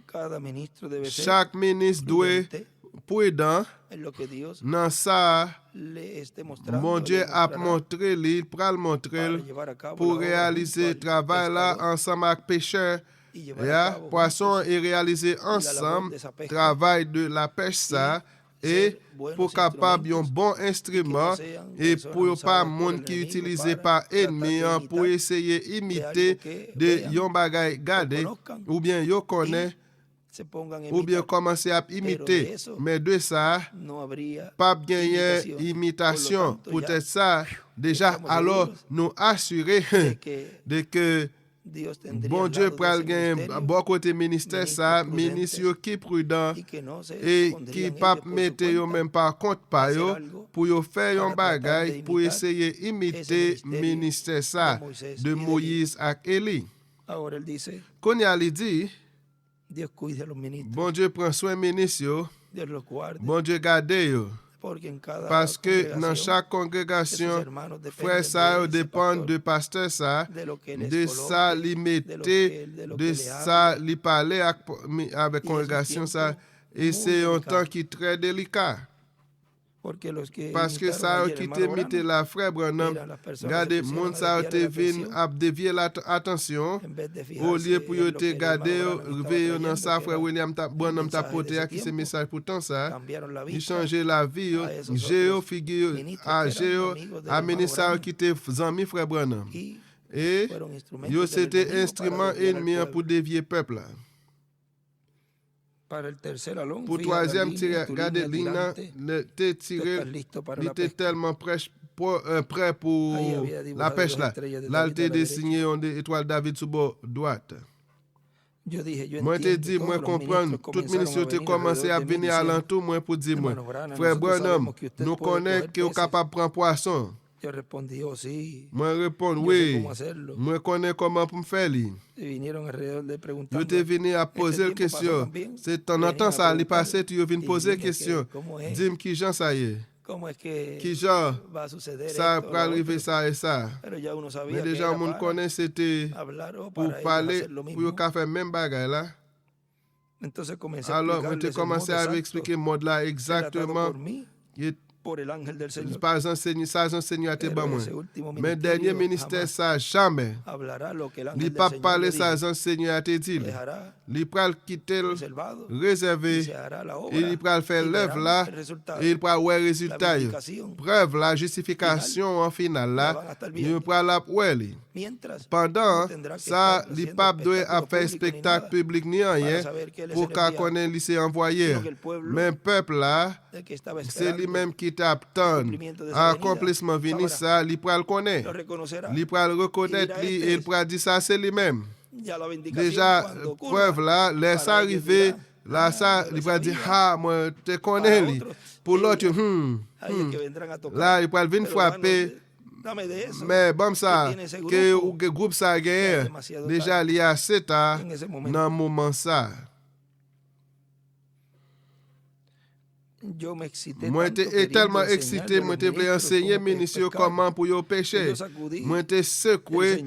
cada ministro debe ser chaque ministre doit prudente prudent en lo que Dios dans ça. le esté mostrando, Mon Dieu le a mostrará montré, il pourra le montrer para llevar a cabo pour la obra réaliser le junto al travail là pescador ensemble avec pêcheurs. y llevar a cabo Poisson juntos et réaliser labor ensemble de esa pesca travail de la pêche ça et pour capable un bon instrument et pour pas monde qui utilisé par ennemi pour essayer imiter de yon bagay gade ou bien yo connaît ou bien commencer à imiter, mais de ça, pas bien imitation. Peut-être ça, déjà, alors nous assurer de que bon Dieu pral gagner bon côté ministère ça, ministre qui prudent et qui pas mettre yo même par compte pa yo pour yo faire un bagay pour essayer imiter ministère ça de Moïse ak Élie. Qu'on y a dit Dios cuide a los ministros. Bon Dieu prend soin ministres yo. Dios los guarde. Bon Dieu garde yo. Parce que dans chaque congrégation, frère ça dépend de pasteur ça, de ça li mette, de ça li parler avec congrégation ça, et c'est un temps qui est très délicat. Parce que ça a quitté mité la frère Branham, regardez, moun ça a te vin a dévier l'attention, au lieu pour yo te garder, veiller dans ça frère William Branham t'a porté qui ce message pourtant ça, il changer la vie, Géo figure à Géo amener ça qui te zami frère Branham. Et yo c'était instrument ennemi pour dévier peuple. Pour troisième tiré, regardez, Lina, le tiré, il était tellement prêt pour la pêche là. Là, il était dessiné une étoile David sur bord droite. Moi, je dit, moi, comprendre, toute ministre a commencé à venir à l'entour, moi, pour dire, moi, frère Branham, nous connaissons que vous êtes capable de prendre poisson. Moi, réponds, oui, moi, connais comment pour me faire. Vous êtes venu à poser la question. C'est ton temps, ça allait passer, tu viens poser la question. Dis-moi qui genre ça y est. Qui genre ça va arriver ça et ça. Mais déjà, on connaît, c'était pour parler, pour faire même bagaille là. Alors, je commencé à expliquer le mode là exactement. Pas enseigné ça, enseigné à tes moi. Mais dernier ministère, ça jamais. Il pas parler ça, enseigné à tes dit. Il pral quitter, réserver, et il pral faire l'œuvre là, et il pral ouais résultat. Preuve la justification en final là, il pral la ouais. Pendant ça, il pas doit faire spectacle public ni rien pour qu'on connaisse lycée envoyé. Mais peuple là, c'est lui-même qui t'attend. Accomplissement vini ça, il pral connaître. Il pral reconnaître lui et il pral dire ça c'est lui-même. Déjà preuve là, laisse arriver là ça, il pral dire ah moi te connais lui. Pour l'autre là il pral venir frapper. Mais bon ça, que le groupe ça gagne, déjà il y a 7 ans dans le moment ça. Moi j'étais tellement excité, moi je voulais enseigner ministre comment pour yo pêcher. Moi j'étais secoué,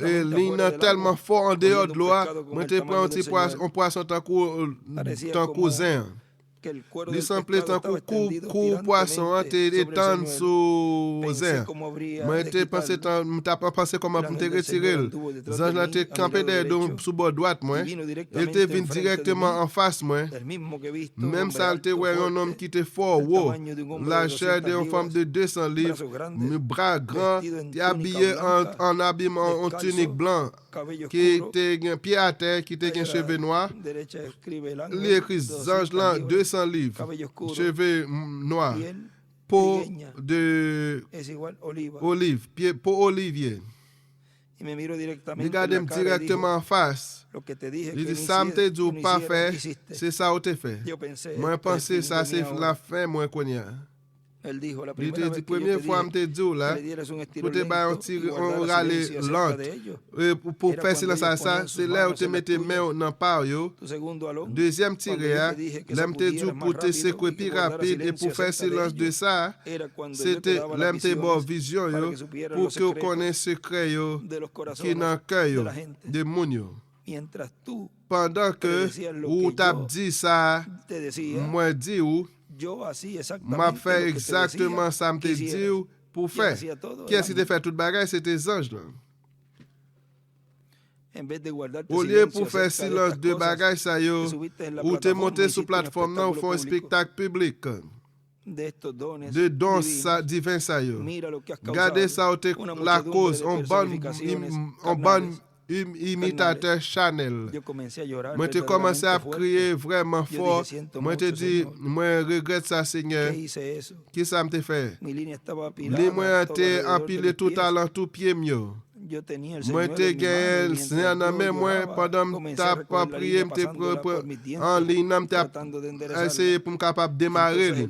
l'in tellement fort en dehors de l'eau, moi j'étais prend un poisson tant cousin. Il semblait tant coup poisson te étendre sous zin. Moi j'étais pensé comment pour te retirer. Zanj était campé derrière sous bord droite moi. Il était venu directement en face moi. Même ça il était un homme qui était fort haut. La chair d'une femme de 200 livres, bras grands, habillé en habillement en tunique blanc, qui était pied à terre, qui était cheveux noirs. Il écrit Zanj là 200 livres, cheveux noirs, peau de olive, peau olivier. Regardez directement en face. Il dit ça me dit ou pas fait, c'est ça ou t'es fait. Moi pensé ça c'est la fin moi connais. Il te dit première fois me dit là pour te ba on râler lente pour faire silence ça c'est là où te mettre main dans par yo. Deuxième tiré l'aime te dit pour te secouer plus rapide et pour faire silence de ça c'était l'aime te bon vision yo pour que on connaisse secret yo qui dans cœur yo de moun yo. Pendant que ou t'a dit ça moi dit ou m'a fait exactement ça me te dit pour faire. Qui est-ce qui te fait toute bagaille? C'était Zanj là. Au lieu pour faire silence de bagages ça yo, ou te monter sur plateforme là ou faire un spectacle public de dons divins ça yo. Gardez ça ou te la cause en bonne imitateur Chanel. Moi te commencé à crier vraiment fort. Moi te dit moi regrette ça Seigneur. Qui ça me te fait? Les moi te empilé tout talent tout pied mieux. Moi te gagné Seigneur dans mes moi pendant t'as pas prié me en ligne m't'a essayer pour me capable démarrer.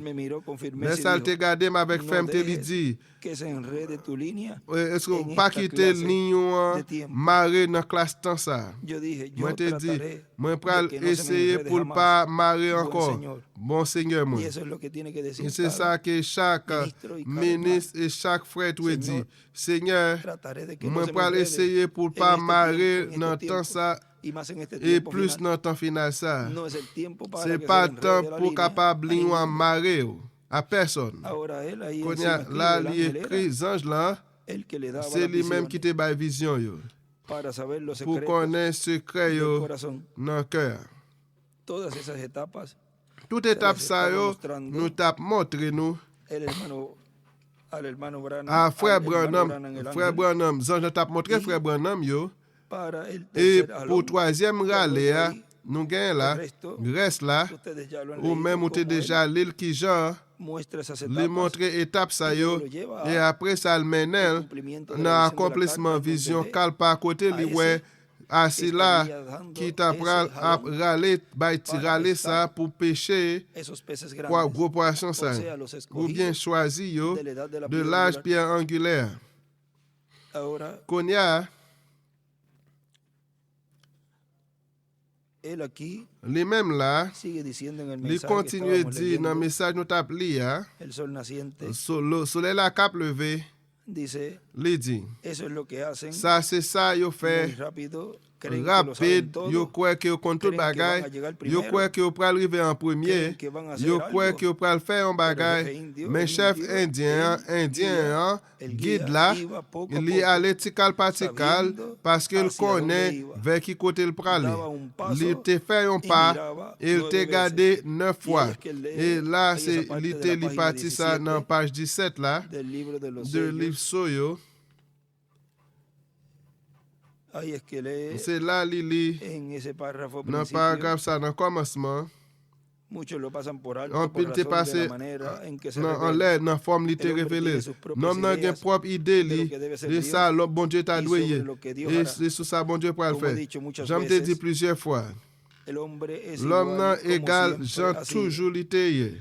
Mais ça te gardé avec fermeté lui dit est-ce que pas quitter ligne marrer dans classe temps ça. Moi te dit moi pral essayer pour pas marrer encore. Bon Seigneur moi. Et c'est ça que chaque ministre et chaque frère doit dire. Seigneur, moi pral essayer pour pas marrer dans temps ça et plus dans temps final ça. C'est pas temps pour capable ligne marrer à personne. Là, il écrit ange là, c'est lui-même qui te baille vision yo. Pour connaître secret yo dans le cœur. Toute étape ça yo, nous t'a montré nous. Ah, frère Branham, ange t'a montré frère Branham yo. Et pour troisième rallye, nous gagnons là, reste là, ou même où tu déjà l'île qui genre, lui montrer étape ça yo, et après ça le mène dans accomplissement vision cal par côté lui ouais assis là qui t'apprend à râler ça pour pêcher quoi gros poisson ça ou bien choisi yo de l'âge pierre angulaire. Konya les mêmes là, ils continuent à dire dans le message nous tape là, le soleil la cap levé, il dit, ça c'est ça yo fait rapide, yo croit que yo contrôle bagay, yo croit que yo pral arriver en premier, yo croit que yo pral faire un bagay, mais chef indien guide là, il y a l'étical partical parce qu'il connaît vers qui côté il pral. Il te fait un pas, il te gardé 9 fois. Et là c'est il parti ça dans page 17 là de livre Soyo. C'est là, Lili, dans le paragraphe, ça, dans le commencement, on peut te passer en l'air, dans la forme qui te révélée. L'homme n'a pas propre idée, de ça, le bon Dieu t'a doué. Et c'est sur ça, bon Dieu pour le faire. J'en te dit plusieurs fois. L'homme n'a égal, j'en toujours l'été.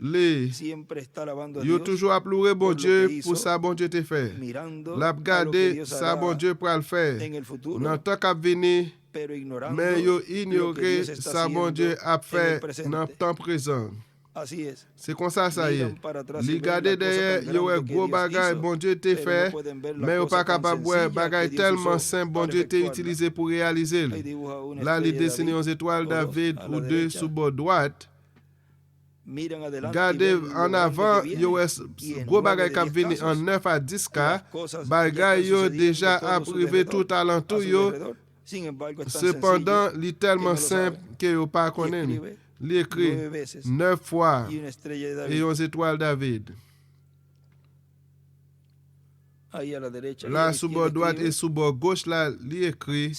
Yo toujours à pleurer bon Dieu pour ça bon Dieu te fait. L'a regarder ça bon Dieu pour le faire. Dans le temps qui venir, mais yo ignorer ça bon Dieu a fait dans le temps présent. C'est comme ça ça y est. Li garder derrière yo gros bagay bon Dieu te fait, mais yo pas capable voir bagay tellement simple bon Dieu te utilisé pour réaliser. Là il dessine aux étoiles David ou deux sous bord droite. Gardez en avant, yo gros bagay qui vini en 9 à 10 cas, bagay yo déjà approuvé tout alentour yo. Cependant, il est tellement simple que yo pas connaît. Il écrit 9 fois et 11 étoiles David. Là, sous bord droite et sous bord gauche, là, il écrit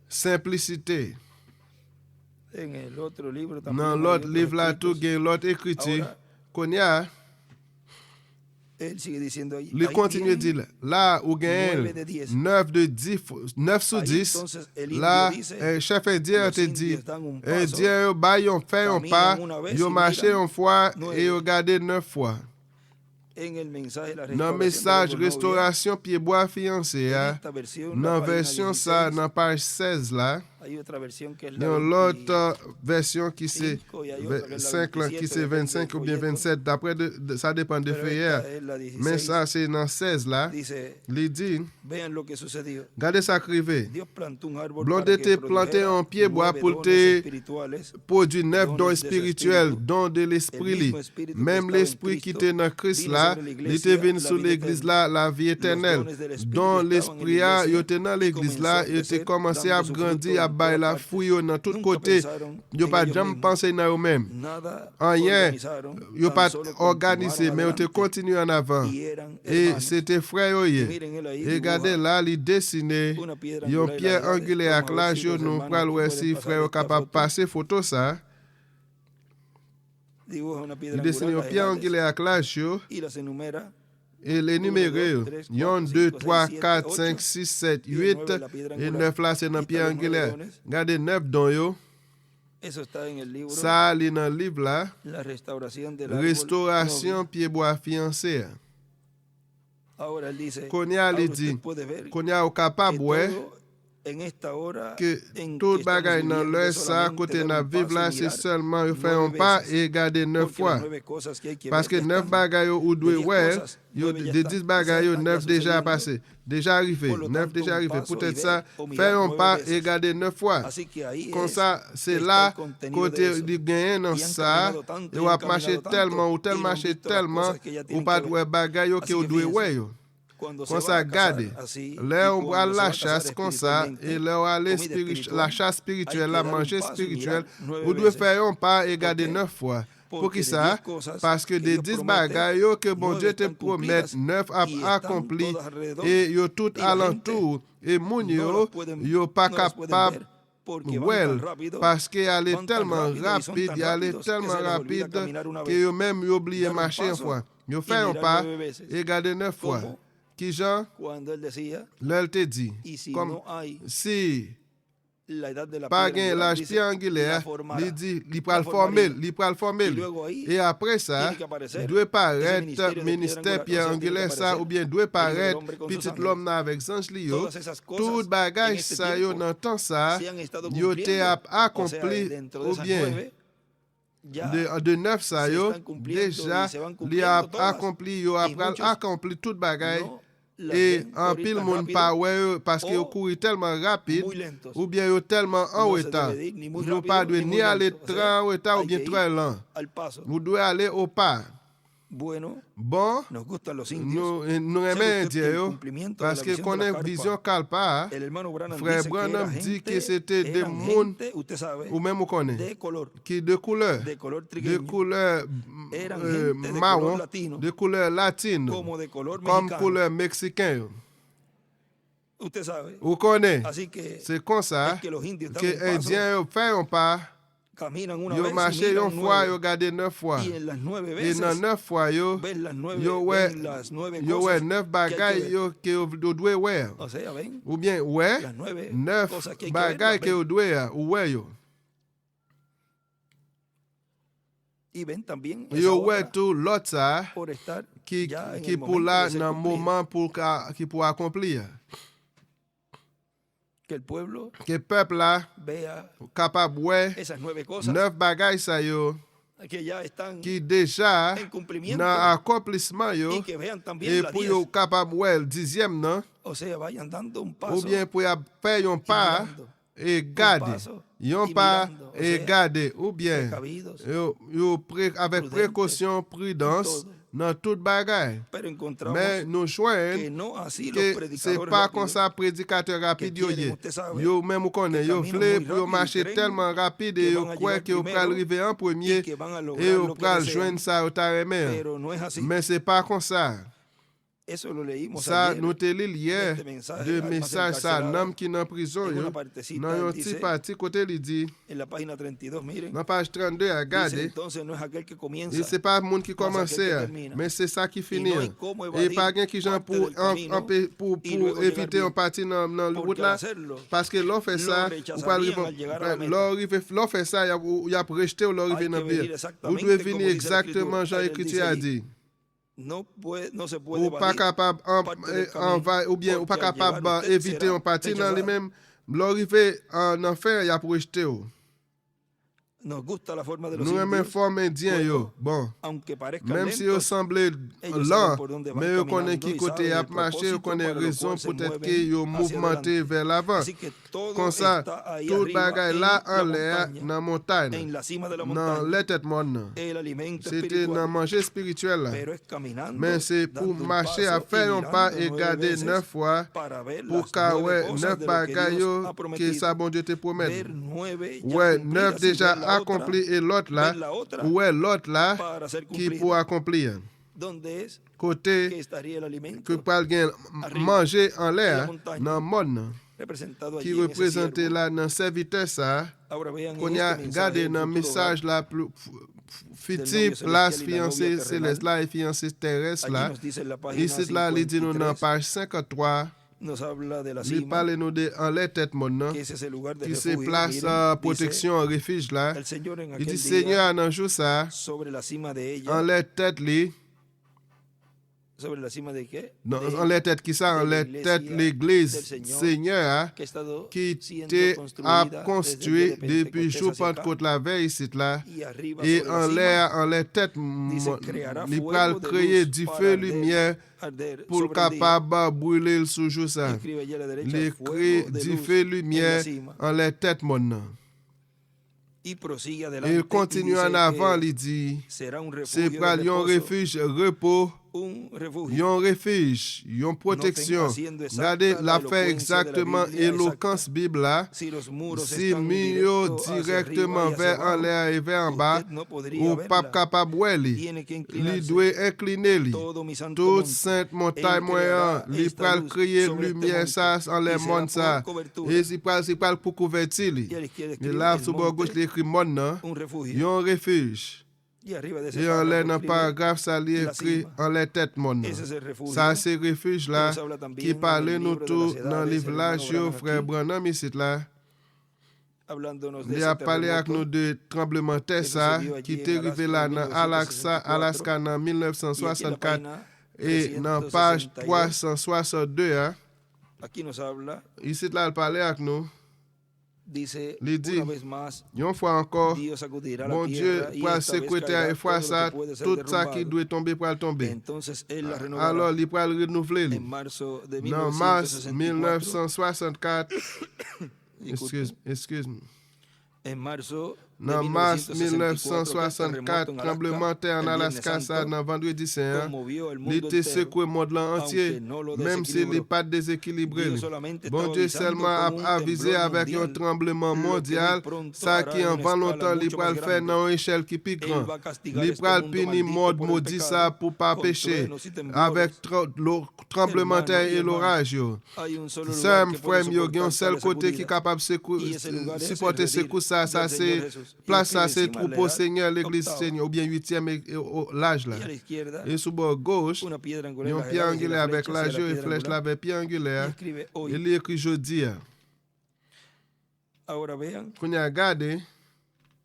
simplicité. Dans l'autre livre là, tout gagne l'autre écriture. Konya, il continue de dire là où gagne 9 sur 10. Là, chef indien te dit, indien yo fait un pas, yo marché une fois et yo gardé 9 fois. Dans le message restauration pied bois fiancé, dans la version ça, dans page 16 là, Hay otra versión que es Il y la a l'autre version qui c'est 5 qui c'est 25 ou bien 27. D'après, ça dépend de Pero feuillère. esta es la 16. Mais ça, c'est dans 16 là. Dice, Il dit, vean lo que sucedió. regardez ça crivé. Dios plantó un árbol Blonde para que te planté produjera un pied bois 9 pour dones te espirituales. produire 9 Dones dons de su spirituels, espíritu. dons de l'esprit. El mismo espíritu que Même estaba en l'esprit qui Cristo était dans Christ vino là, sobre la il iglesia, était venu la sur vida l'église eterna. là, la vie éternelle. Los dones del espíritu Dans estaban en l'esprit, la il iglesia était dans y l'église là, comenzó a il était crecer, commencé dando à su grandir, fruto à en bailler todas la partes. fouille dans tous Nunca côtés. pensaron Yo en pas ellos jamais mismos. pensé dans eux-mêmes. Nada Rien. organizaron, Yo tan pas solo organisé, continuaron mais ils te adelante. continué en avant. Y eran Et hermanos. c'était frère. Y miren él ahí Et regardez dibuja là, il dessiné una piedra une angular y pierre la edades. angulaire à Vamos a ver clash. si los Nous hermanos pourrons aquí voir pueden si pasar frère est esta capable de foto. passer photo ça. Dibuja una Il piedra dessine une angular, las pierre edades, angulaire à clash. y las enumera. Et les numérés, 1, 2, 3, 4, 5, 6, 7, 8, et 9 là, c'est dans la pierre angulaire. Regardez 9 dons, yo. Eso está en el libro Ça, il est dans le livre là. La restauración del árbol Restauration novio. pied bois fiancé. Ahora él dice, Konya, il ahora dit, usted puede ver Konya, au que capable, ouais, todo en esta hora que en tout que estamos bagay dans viviendo l'heure es ça, solamente côté dar n'a un vivre paso là, y c'est mirar seulement faire un 9 pas veces. et regarder 9 Porque las fois. 9 cosas que hay que Parce que ver ya 9 están. bagailles ou De doit 10 ouais, cosas, yo 9 ya de están. 10 O bagailles, sea, 9 están déjà sucediendo. passé, déjà arrivé, Por lo 9 tanto, déjà un arrivé. paso Peut-être y ça, ver o mirar faire un 9 pas veces. et regarder 9 fois. Así que ahí Comme es ça, c'est está là, el contenido de côté eso. du gain dans Y han ça, caminado tanto et y on han va marcher caminado tellement, ou tanto tel y no han marcher visto las tellement, cosas que ya ou tienen pas que de ver. bagaille Así que vous que devez fíjense, ouais. cuando Comme se ça, va a casar garde. así, Là, y on va à cuando se va la a casar chasse comme ça, et là, on va aller comida espiritual, la chasse spirituelle, la hay que dar un manger paso y spirituelle. mirar 9 Vous devez veces. faire un pas et garder qué? 9 fois. Pour Porque qui de ça? 10 cosas Parce que que des Dios 10 promete, bagailles que bon 9 Dieu te están promet, cumplidas 9 y están accompli, todas alrededor. et yo tout Y la alentour, et moun no yo, las pueden- yo pas no las pueden capable ver, porque van well, tan rápido, parce qu'elle est van tan tellement rápido y son rapide, tan elle est rápidos tellement que se les olvida rapide caminar una que vez, yo même yo oublié dar un marcher une paso fois. Yo y fait un mirar pas 9 veces. et garder 9 fois. Como Qui Jean? cuando él decía, Là, elle te dit, y si comme no hay si la edad de la pas piedra gain angular, l'âge dice, pierre la angulaire, formará. il dit, il La pral formaría. former, il pral former. Y luego ahí Et après ça, tiene que aparecer doit ese paraître ministerio de ministère piedra pierre angular, o sea, tiene que angulaire ça, aparecer ou bien doit el Hijo del paraître Hombre con petit sus l'homme là avec Sange Lio. Todas esas cosas Tout en bagage este ça yo tiempo dans temps ça, se han estado yo te cumpliendo. O sea, accompli dentro de ou esas bien 9, ya de 9 ça se yo están cumpliendo déjà y se van li cumpliendo a todas. accompli yo Y après muchos accompli tout bagage. no las Et ven en por ir pile tan monde rápido pas ouais parce que yo o couru tellement rapide muy lentos. ou bien yo tellement en No se retard. debe ir ni muy Nous rápido pas ni doit muy ni aller lento. O très sea, en retard ou hay bien que très ir lent. al paso. Vous devez aller au pas. Bueno, Bon, nos gustan los indios. nous ¿Sabe aimons usted que el Dieu cumplimiento de parce la que visión de la connaît carpa, vision calpa. el hermano Branham Frère dice que era Branham dit que gente, c'était des eran mondes gente, usted sabe, ou même on connaît de color, qui de couleur de de couleur Eran gente de marron, color latino, de couleur latine, como de color comme mexicano. couleur mexicain. Usted sabe. Vous connaissez? Así que C'est comme ça es que los indios que dan un paso, Indiens font un pas, caminan una ils vez y marchent miran une fois, ils 9. regardent 9 fois. Y en las 9 Et veces dans 9 fois, ven las 9, yo ouais, ven las 9 yo ouais cosas 9 que hay que bagailles ver. yo que vous devez voir. O sea, ven Ou bien ouais las 9 9 cosas que hay que bagailles que ver, vous devez voir yo. y ven también esa Yo ouais otra tout l'autre ça por estar qui ya en qui el pour momento là de ser dans cumplido. moment qui pour accomplir. Que el pueblo Que peuple là vea capable ouais esas 9 cosas 9 bagailles ça yo que ya están qui déjà en cumplimiento dans accomplissement yo y que vean también et la pour 10. yo capable ouais le 10e non O sea, vayan dando un ou paso bien pour faire un pas mirando, et garder paso un y pas mirando, o et sea, garder ou bien precavidos. avec prudentes, précaution prudence todo. dans toute bagaille. Pero encontramos Mais nous que joignent no así los que c'est predicadores pas comme rápidos, ça prédicateur rapide yo quieren, yé. usted sabe, Yo même connaît yo caminan vle muy pour yo rápido y marcher creen tellement rapide que et yo van a croit llegar que yo primero pral arriver en y premier que van a et lograr yo lo que pral desean. joindre ça au taremé. Pero no es así. Mais c'est pas comme ça. Eso lo leímos Ça ayer nous te lit hier este mensaje, de almas message ça encarceladas. homme qui dans prison En una yo. partecita, Dans un él petit dice, parti côté il dit en la página 32, miren, dans page 32 à dice, regarder. entonces no es aquel que comienza, Et c'est pas le monde qui commence, aquel que termina. mais c'est ça qui y finit. no hay cómo Et evadir pas quelqu'un qui gens parte del camino pour y luego llegar éviter bien. un parti dans la route Porque al là. hacerlo, Parce que l'on fait lo ça, ou pas rechazarían al llegar a la meta. l'on fait ça, il y a rejeté ou l'on Hay arrive que dans venir bien. Vous exactamente devez como venir dice la exactement Escritura. Jean Él Écriture dice a allí, dit. no se puede Ou pas evadir capable parte del camino, ou bien ou pas porque al capable llegar usted éviter será un parti dans les rechazado. mêmes L'orive en enfer, y a projeté. Nos gusta la forma de los Nous aimons indios, forme indien yo. Bon, aunque parezcan même si yo lentos, semble ellos lent, saben por dónde van mais yo connais caminando qui y côté saben y a el marché, yo propósito connais para lo raison cual se peut-être que mueven yo hacia mouvementé adelante. vers l'avant. Así que todo Comme ça, está ahí tout arriba bagay en là la en l'air, montaña, dans montagne, en la cima de la dans montaña, les têtes monde. el alimento C'était dans espiritual, manger spirituel là. pero es caminando, Mais c'est pour dando un marcher à paso y faire un pas mirando et 9 garder veces 9 fois para ver pour las qu'à 9 ouais cosas 9 de lo que bagailles Dios ha que prometido. ça bon Dieu te promet. Ver 9 ya Ouais, 9 cumplidas y déjà ver la otra accompli et l'autre là, ver la otra ouais l'autre là para ser qui cumplida. pour accomplir. ¿Dónde es que Côté estaría el alimento? que pral gen manger en l'air dans monde Representado qui allí en ese représenté siervo. là dans serviteur ça. Ahora vean Qu'on en y a este gardé mensaje dans el le futuro hogar. message la plus future celestial place y la novia fiancée terrenal. céleste là et fiancée terrestre Allí là. nos dice en la página Ici là, il dit nous dans 53, page 53, nos habla de la il cima, parle nous de en les têtes monde non, que ese es el lugar de qui se refugio. place Miren, en dice, protection en refuge là. el Señor en Il aquel dit día, Seigneur dans jour ça sobre la cima de en ella, les têtes li, sobre la cima de qué? non, De- en les têtes qui ça en de les têtes l'Iglesia l'église del Señor, Seigneur que ha estado qui siendo te a construida construit desde el día de depuis Pentecostés jour hacia acá, Pentecôte la veille ici là. y arriba Et sobre la en cima, l'air, en les têtes, dice, creará il fuego pral de créer luz du para feu arder- lumière arder pour sobre el día. capable brûler le sous ça. Escribe allí a la derecha, Il fuego crée de du luz feu en la lumière cima. en les têtes monde. Y prosigue Et adelante il y continue dice en avant, que il dit, será un c'est refugio pas de un reposo, refuge, repos, un refugio. un refuge, une protection. haciendo exacta Regardez la l'affaire elocuencia de la exactement, Biblia éloquence Bible là. Si los muros Si están mieux directos hacia directement arriba y hacia vers en abajo, l'air et vers en bas, usted no podría ou pas verla. capable de li. Tiene que Li inclinarse. doit incliner li. Todo mi santo Toute monte. sainte montagne Él moyen, creará li esta pral luz créer sobre este lumière monte, ça en les y será mondes ça. por cobertura. Et si pral pour couvertir li. Y a la izquierda Et escribe là el sur bord monte, gauche l'écrit monde non, un refugio. un refuge. Y arriba de ese Et en l'air dans párrafo paragraphe ça li la écrit cima. en les têtes monde. Ese es el refugio. Ça c'est refuge là Que nos habla también qui en parle el nous libro de tout las dans le edades, livre el là, hermano Branham frère aquí. Branham ici là. Hablándonos de Il ese a parlé avec nous terremoto de tremblement de terre que ça, sucedió allí qui en était arrivé là dans Alaska en Alaska en 1964. Y aquí en la 1964 página et dans page 368, 362, hein, aquí nos habla, ici là, il parlait avec nous. dice, Il dit, una vez más, une fois encore, Dios sacudirá bon la Dieu, tierra y pour esta vez sécurité caerá et fois todo ça, lo que puede ser tout ça qui derrumbado. doit tomber pour tomber. Entonces él la renovará. Alors, il peut le renouveler. En marzo de Dans mars 1964, 1964, excuse-moi. en marzo de Dans mars 1964, 1964, tremblement de terre en Alaska, ça, dans vendredi saint, conmovió el il mundo était entero. secoué le monde là entier, aunque no lo même s'il n'est desequilibró. pas déséquilibré. Dios solamente Bon estaba Dieu avisando seulement a como un avisé temblor avec un mundial, tremblement lo que mondial, muy pronto ça hará qui en en una va escala longtemps, il mucho va más le faire grande. dans une échelle qui plus Él grande. va a castigar Il este va mundo punir maldito mode por el maudit pecado, ça pour pas con pécher, truenos y temblores. avec le tremblement de terre Hermano y et hermana, l'orage. yo. hay un solo lugar Sam que puede frère, il y a un soportar seul tales côté qui est sacudidas. capable de Y ese lugar es supporter el secousse ça, redil del c'est Señor Jesús. Y place ça, escribe c'est encima, troupeau lea, Seigneur, l'église octavo. Seigneur, ou bien 8e l'âge là. Y a la izquierda, Et sur bord gauche, una piedra il y a angular, un las pied edades y angulaire la avec flecha hacia l'âge la et piedra flèche là angular. avec pied Y angulaire. escribe hoy. Il est écrit jeudi. Ahora vean, Quand on a regardé,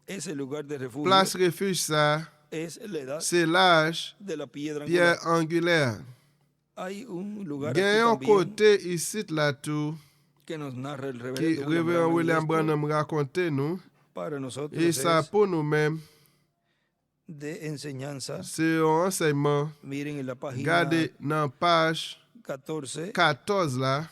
ese lugar de refugio place refuge ça, es la edad c'est l'âge de la piedra pierre angular. angulaire. Hay un lugar Il y aquí a un también côté ici là tout que nos narra el qui reverendo révérend William Branham, Branham raconté nous. para nosotros Et ça es pour nous-mêmes, de enseñanza. c'est un enseignement. Miren en la página Regardez dans page 14. 14 là.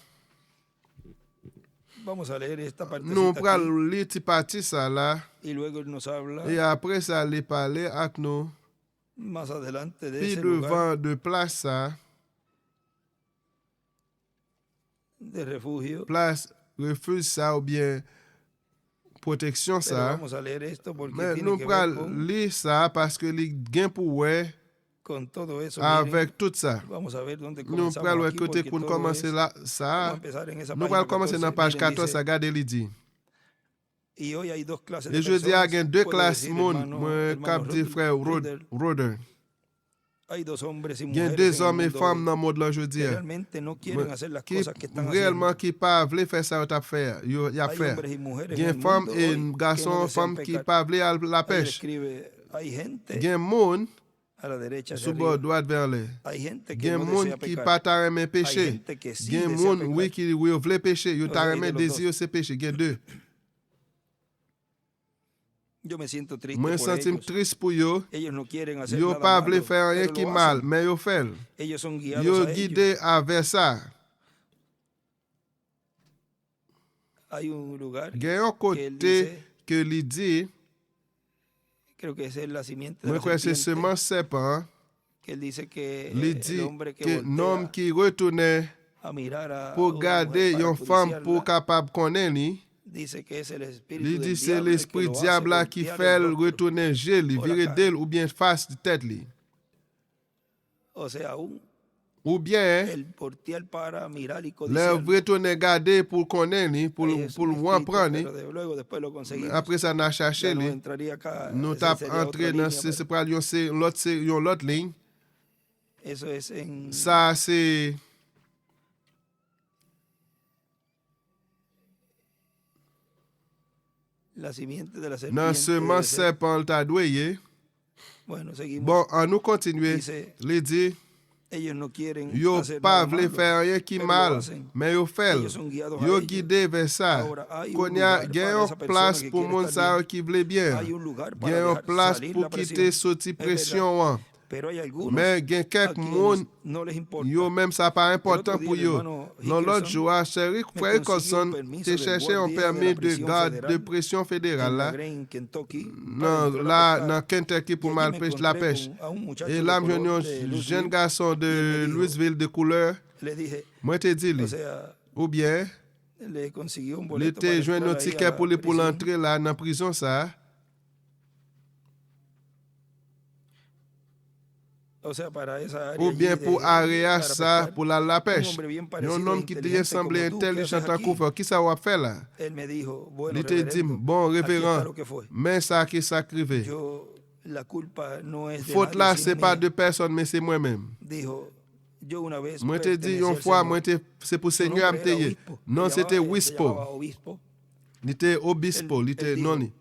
Vamos a leer esta Nous partecita prenons aquí, les petits parties ça là. y luego él nos habla Et après ça, les parler avec nous. más adelante de Puis ese lugar devant de place ça, de refugio. place refuge ça ou bien protection Pero ça. vamos a leer esto porque Mais tiene nous que ver prenons lire ça parce que les gains pour ouais con todo eso. avec Miren, tout ça. vamos a ver dónde Nous comenzamos prenons aquí, côté porque qu'on todo commence es- là vamos a ça. empezar en esa Nous página allons commencer dans 14. page Miren, 14 dice, à garder les dit. y hoy hay dos clases Et de je dis à personas, deux puedo classes decir, monde, hermano- moi hermano cap dit frère Rudder. Roder. Hay dos hombres y Il y a mujeres deux en el hommes et mundo femmes hoy dans le monde là aujourd'hui. que realmente no quieren hacer las Qui cosas que están réellement haciendo. qui pas veulent faire ça ou t'a faire, y a Hay faire. hombres y mujeres Il y en a el une femme mundo et hoy un que garçon, no desean femme qui pecar. pas veulent la Ahí él pêche. escribe, hay gente Il y a un monde a la derecha hacia sous bord arriba. droite vers le. Hay gente que Gen no moun desea qui pecar. pas ta remen Hay péché. gente que sí Gen desea moun pecar. oui qui vle péché, yo ta Entonces, remen de los désir c'est péché, gen deux. Yo me siento triste Moi por sentim ellos. triste pour yo. Ellos no quieren hacer Yo nada pas vle malo, faire rien pero qui lo mal, hacen. mais yo fait. Ellos son guiados Yo a ellos. guidé avec ça. Hay un lugar Gen yon que él côté dice, que li dit, creo que es la simiente de moi la crois c'est serpiente, semence serpent, que él dice que li el dit hombre que que l'homme voltea qui retourne a mirar a pour una garder mujer para yon femme pour codiciarla, capable connaître li, dice que es el espíritu li del dit c'est diablo el que l'esprit lo hace diable là qui voltear fait el rostro. retourner gel, li Por la virer cara. d'elle ou bien face de tête li. O sea, aún Ou bien, el voltear para mirar y le codiciar. retourner garder pour connaître li, pour Es un le prendre li. escrito, pero luego después lo conseguimos. Après ça n'a cherché Ya no li. entraría acá, Nous esa tap sería otra entré dans línea, c'est pero pas yon l'autre ligne. eso es en Ça c'est la simiente de la dans serpiente. semence debe ser. serpent t'a doué. Bueno, seguimos. Bon, en nous continuer. Dice, Li dit, ellos no quieren yo hacer pas nada vle malo, faire rien qui pero lo mal, hacen. mais yo fait. Ellos son guiados a Yo ellos. guidé vers ça. Ahora, hay un Konya lugar gen para yon esa persona place que pour quiere moun estar sa bien. qui vle bien. Hay un lugar para Gen yon dejar place salir pour la quitter presión. sorti Es pression verdad. wan. Pero hay algunos Mais gen a quelques quienes moun no les importa. yo même ça pas important El otro pour día, yo. el hermano Dans l'autre Hickerson jour, Chéri me Frère consiguió un Hickerson permiso te del cherché un guardia de permis la de prisión garde de federal pression en fédérale là. Lagrange, Kentucky, para Non, entrar a là, pescar. dans Kentucky pour Y allí mal me pêche la encontré pêche. con a un muchacho Et de là, j'ai color un de jeune Louisville. garçon Y de él me dijo, Louisville de couleur. le dije, Moi, te dit, o li. sea, Ou bien, le consiguió un il boleto para était joint entrar un ahí a ticket la pour prisión. l'entrer là dans la prison ça. O sea, para esa área Ou allí bien de- pour area para ça, pescar. pour la pêche. hombre bien Un parecido, homme qui te inteligente semblait como tú, ¿qué intelligent haces en aquí? couvert. Qui ça va faire là? Él me dijo, bueno, Il te dit, reverendo, bon aquí está révérend, lo que fue. mais ça qui s'acrivé. Yo, la culpa no es de Faute nadie, là, sino c'est pas mía. de personne, mais c'est moi-même. Dijo, yo una vez Moi te dit pertenecía une al fois, Señor. moi c'est pour Su Seigneur nombre era amteye. obispo. Non, Se c'était llamaba- se Wispo. llamaba obispo. Il était obispo, il était él non. dijo,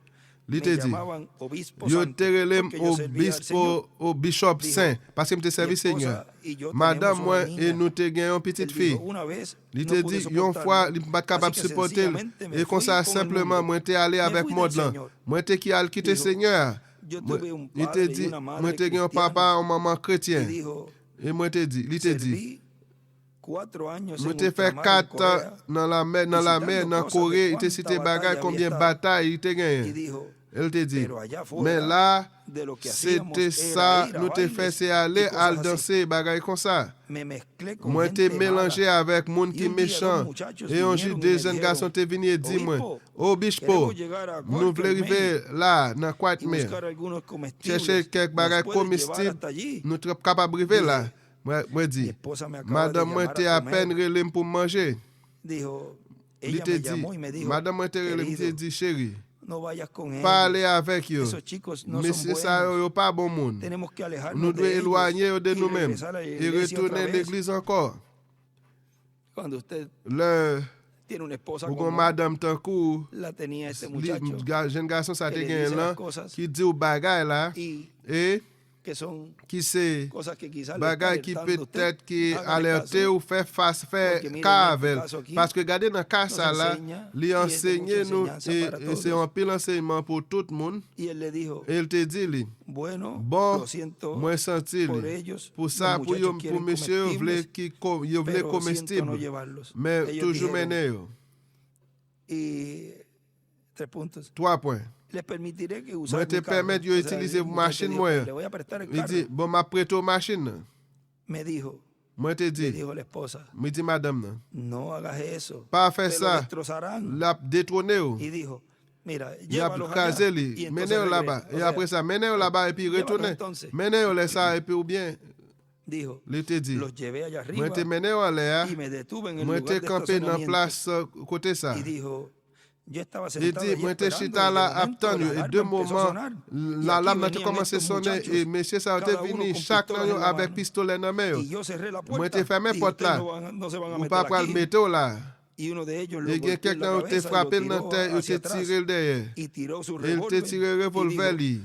Il Me te dit, llamaban obispo yo santo, te relève porque yo servía al Señor. obispo, au bishop Dijo, saint, parce que me te Mi servi esposa Seigneur. y yo Madame, tenemos moi, una et niña. nous te gagnons une Él petite dijo, fille. una vez Il no te pude dit, une soportarlo, fois, il pas capable de así que supporter. sencillamente me Et comme fui ça, con el simplement, mundo. moi, t'es allé Me avec fui moi del là. Señor. Moi, t'es qui a quitté Dijo, Seigneur. Yo Moi, tuve un il te padre y dit, una madre moi, t'es un cristianos. papa, une maman Y chrétien. dijo, Et moi, te dit, il te dit, serví 4 años moi, en te fait ultramar en 4 ans Corea. dans la mer, dans cosas Corée, de il te cité cuánta bagaille, batalla combien de había batailles il te Y gagné. dijo, Elle te dit, pero allá mais afuera là, de lo que hacíamos c'était ça, era ir a nous te fait, bailes c'est y aller cosas à así. danser, bagaille comme ça. Me mezclé con Moi, t'es gente mélangé mala. avec moun Y qui un día méchant. dos muchachos Et un jour, vinieron y deux me jeunes dijeron, garçons te venus et dit, moi, Obispo, oh, Bishpo, queremos llegar a nous voulons Walker Main arriver là, dans y Quatmer. buscar algunos comestibles. Chercher quelques ¿Nos bagages puedes llevar comestibles, hasta allí? nous sommes capables d'arriver là. Dije, Moi, Mi dis, esposa me acaba de madame, moi, llamar t'es a à peine comer. relève pour manger. Dijo, Il ella te me dit, llamó y me dijo, madame, moi, t'es relève, il te querido, dit, chérie, no vayas con parlez ellos. avec eux. Esos chicos no Mais son c'est ça, buenos. yo pas bon monde. Tenemos que Nous alejarnos devons de ellos éloigner de y nous-mêmes regresar a la et iglesia otra retourner à vez. l'église encore. Cuando usted Le, tiene una esposa ou como madame Tankou, la tenía este muchacho, jeune garçon ça te que le gagne dice là, las cosas qui dit au bagay là, y et que son qui c'est cosas que quizás le bagay está qui alertando usted. peut-être qui Hágale alerte caso, ou fait face, fait porque mire, cas en avec. este caso aquí, Parce que regardez dans le cas ça nos là, enseña, lui y es de enseigner mucha nous, enseñanza para et c'est todos. un pile enseignement pour tout le monde. Y él le dijo, Et il te dit, lui, bueno, bon, lo siento moi senti, por lui. ellos, Pour los ça, pour muchachos quieren monsieur, comestibles, yo voulais pero siento no comestible. llevarlos. Mais Ellos toujours dijeron, mené. y 3 puntos. 3 points. Les permitiré que Moi usen te mi carro. permettre de O sea, utiliser el vos muchacho machines dijo, moi. le voy a prestar el Il carro. dit, bon, m'a prêté aux machines. Me dijo, Moi te le dis, dijo la esposa, me dit madame, non. no hagas eso. Pas faire Te lo ça. destrozarán. La détourné. Y dijo, mira, Il a llévalos crasé allá. lui. Y Menez entonces là-bas. regresa. O Et sea, après ça, menez là-bas et puis llévalos retournez. entonces. Menez là ça et puis ou bien, dijo, il te dit. los llevé allá arriba Moi te mené là. y me detuve en el Moi te lugar de campé dans estacionamiento. place côté ça. Y dijo, yo estaba Il sentado dit, allí moi te esperando, chita y de là, momento attendre. la Et alarma deux empezó a moments, sonar. Y la aquí lame a venían commencé à estos sonner muchachos, et monsieur ça cada était uno venu con chaque pistolas en la avec mano. pistolet dans main. Y yo cerré la Moi puerta te fermé y porte ustedes là. no se van a Ou meter pas pour le aquí. mettre là. Y uno de ellos lo Et il y a golpeó en la quelqu'un qui te cabeza y frappé lo dans tiró tête, il hacia te atrás. tiré derrière. Y tiró su Il te revólver tiré y revolver dijo, lui.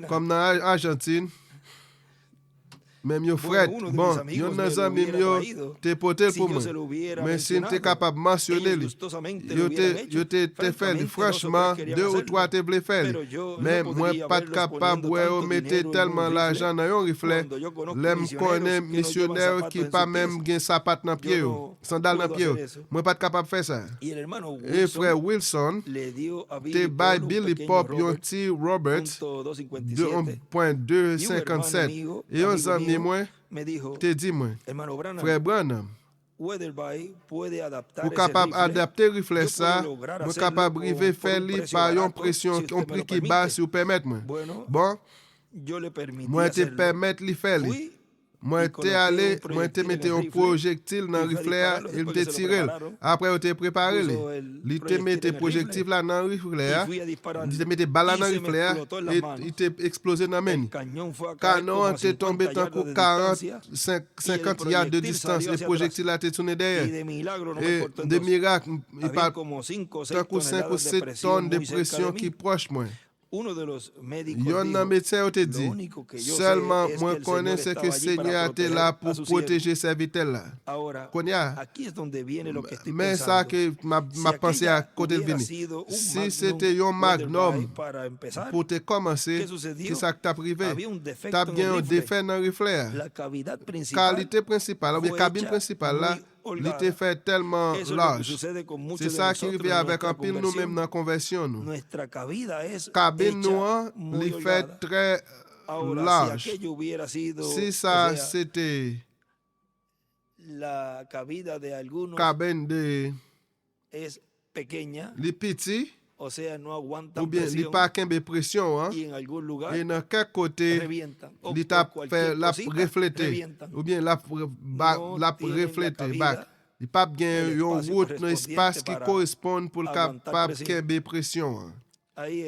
Argentina. Comme dans Argentine. Même yo Bueno, fret, uno de mis bon, amigos yon me nan lo zanmim hubiera yo traído te potel si pou yo mwen. se lo hubiera Men si te mencionado. kapab mentionne Ellos li, gustosamente yo lo hubieran te hecho. te fe li. Francamente, 2 o 3 Franchement, querían 2 ou hacerlo. 3 te vle fe li. Pero yo no Men mwen podría pat verlos kapab poniendo wè ou tanto mette dinero en un telman rifle l'ajan nan yon rifle, cuando yo conozco lem misioneros konen que no llevan misyoner zapatos ki en pa sus mem pies. gen sapat nan Yo piye yo, no sandal nan puedo piye yo. hacer eso. Mwen pat kapab fe sa. Y el hermano E frère Wilson Wilson le dio a te Billy bay Paul un Billy pequeño Pop yon Robert ti Robert .257 y un hermano 1.257. amigo, E yon amigo zanmi mío mwen me dijo, te di mwen, hermano frère Branham, Branham, Weatherby puede adaptar pou ese kapab rifle. adapte rifle Yo sa, puedo lograr mwen hacerlo kapab rive por fe un li precio pa yon barato, presyon, si usted yon me pri lo ki permite. bas si ou permet mwen. Bueno, Bon, yo le permití mwen te hacerlo. permet li fe li. Fui Mwen y te coloqué ale, un mwen te proyectil mette en el yon rifle projektil nan y fui a rifle a, dispararlo il después te que se lo tirel. prepararon. Apre ou te prepare li. Puso el Li te proyectil mette en el projektif rifle la nan rifle y a, fui a dispararlo. li te mette bala Y nan se me rifle a, explotó en las manos. et te explose nan men. El cañón fue a caer como Kanon a te tombe 50 tankou yardas de 40, distancia 50 yard de proyectil distance, salió le hacia projektil la te tourne y derrière. de milagro no me Et cortó en de dos. miracle, il Habían pa como 5 o 6 tankou 5 ou toneladas de 7 presión tonnes de muy cerca de presyon ki mí. proche mwen. Uno de los médicos Yon nan dijo, medsen yo te lo di, único que yo sé selman es que mwen el konen Señor se ke estaba allí para Seigneur te proteger la a pou su siervo. proteje servitel la. Ahora, Konya, aquí es donde viene lo que estoy men sa pensando. ke ma Si pense a aquella kote l hubiera vini. sido un Si Magnum se te yon Weatherby magnum para empezar, pou te komanse, ¿qué sucedió? ki sa k tap rive? Había un defecto Tap en gen el yon rifle. defen nan rifle a. La cavidad principal Kalite prinsipal, ou bien fue kabine hecha prinsipal la, muy holgada. li te fe telman Eso es lo que laj. sucede con muchos Se de sa ki nosotros rive en avek nuestra an pil nou conversión. menm nan konversyon nou. Nuestra cabida es Kabine nou hecha an, muy li fe holgada. tre Ahora, si laj. aquello hubiera sido, Si o sa sea, sete la cabida de algunos kabine de es pequeña, li piti, o sea, no aguantan ou bien li presión pa kenbe presyon an, y en algún lugar e nan kek kote revientan. O li por tap fe cualquier lap cosita, reflete, revientan. ou bien lap No tienen la reflete cabida, bak. Li pap gen el yon espacio wout nan correspondiente espas ki para koresponde pou l aguantar kapap presión. kenbe presyon an. Ahí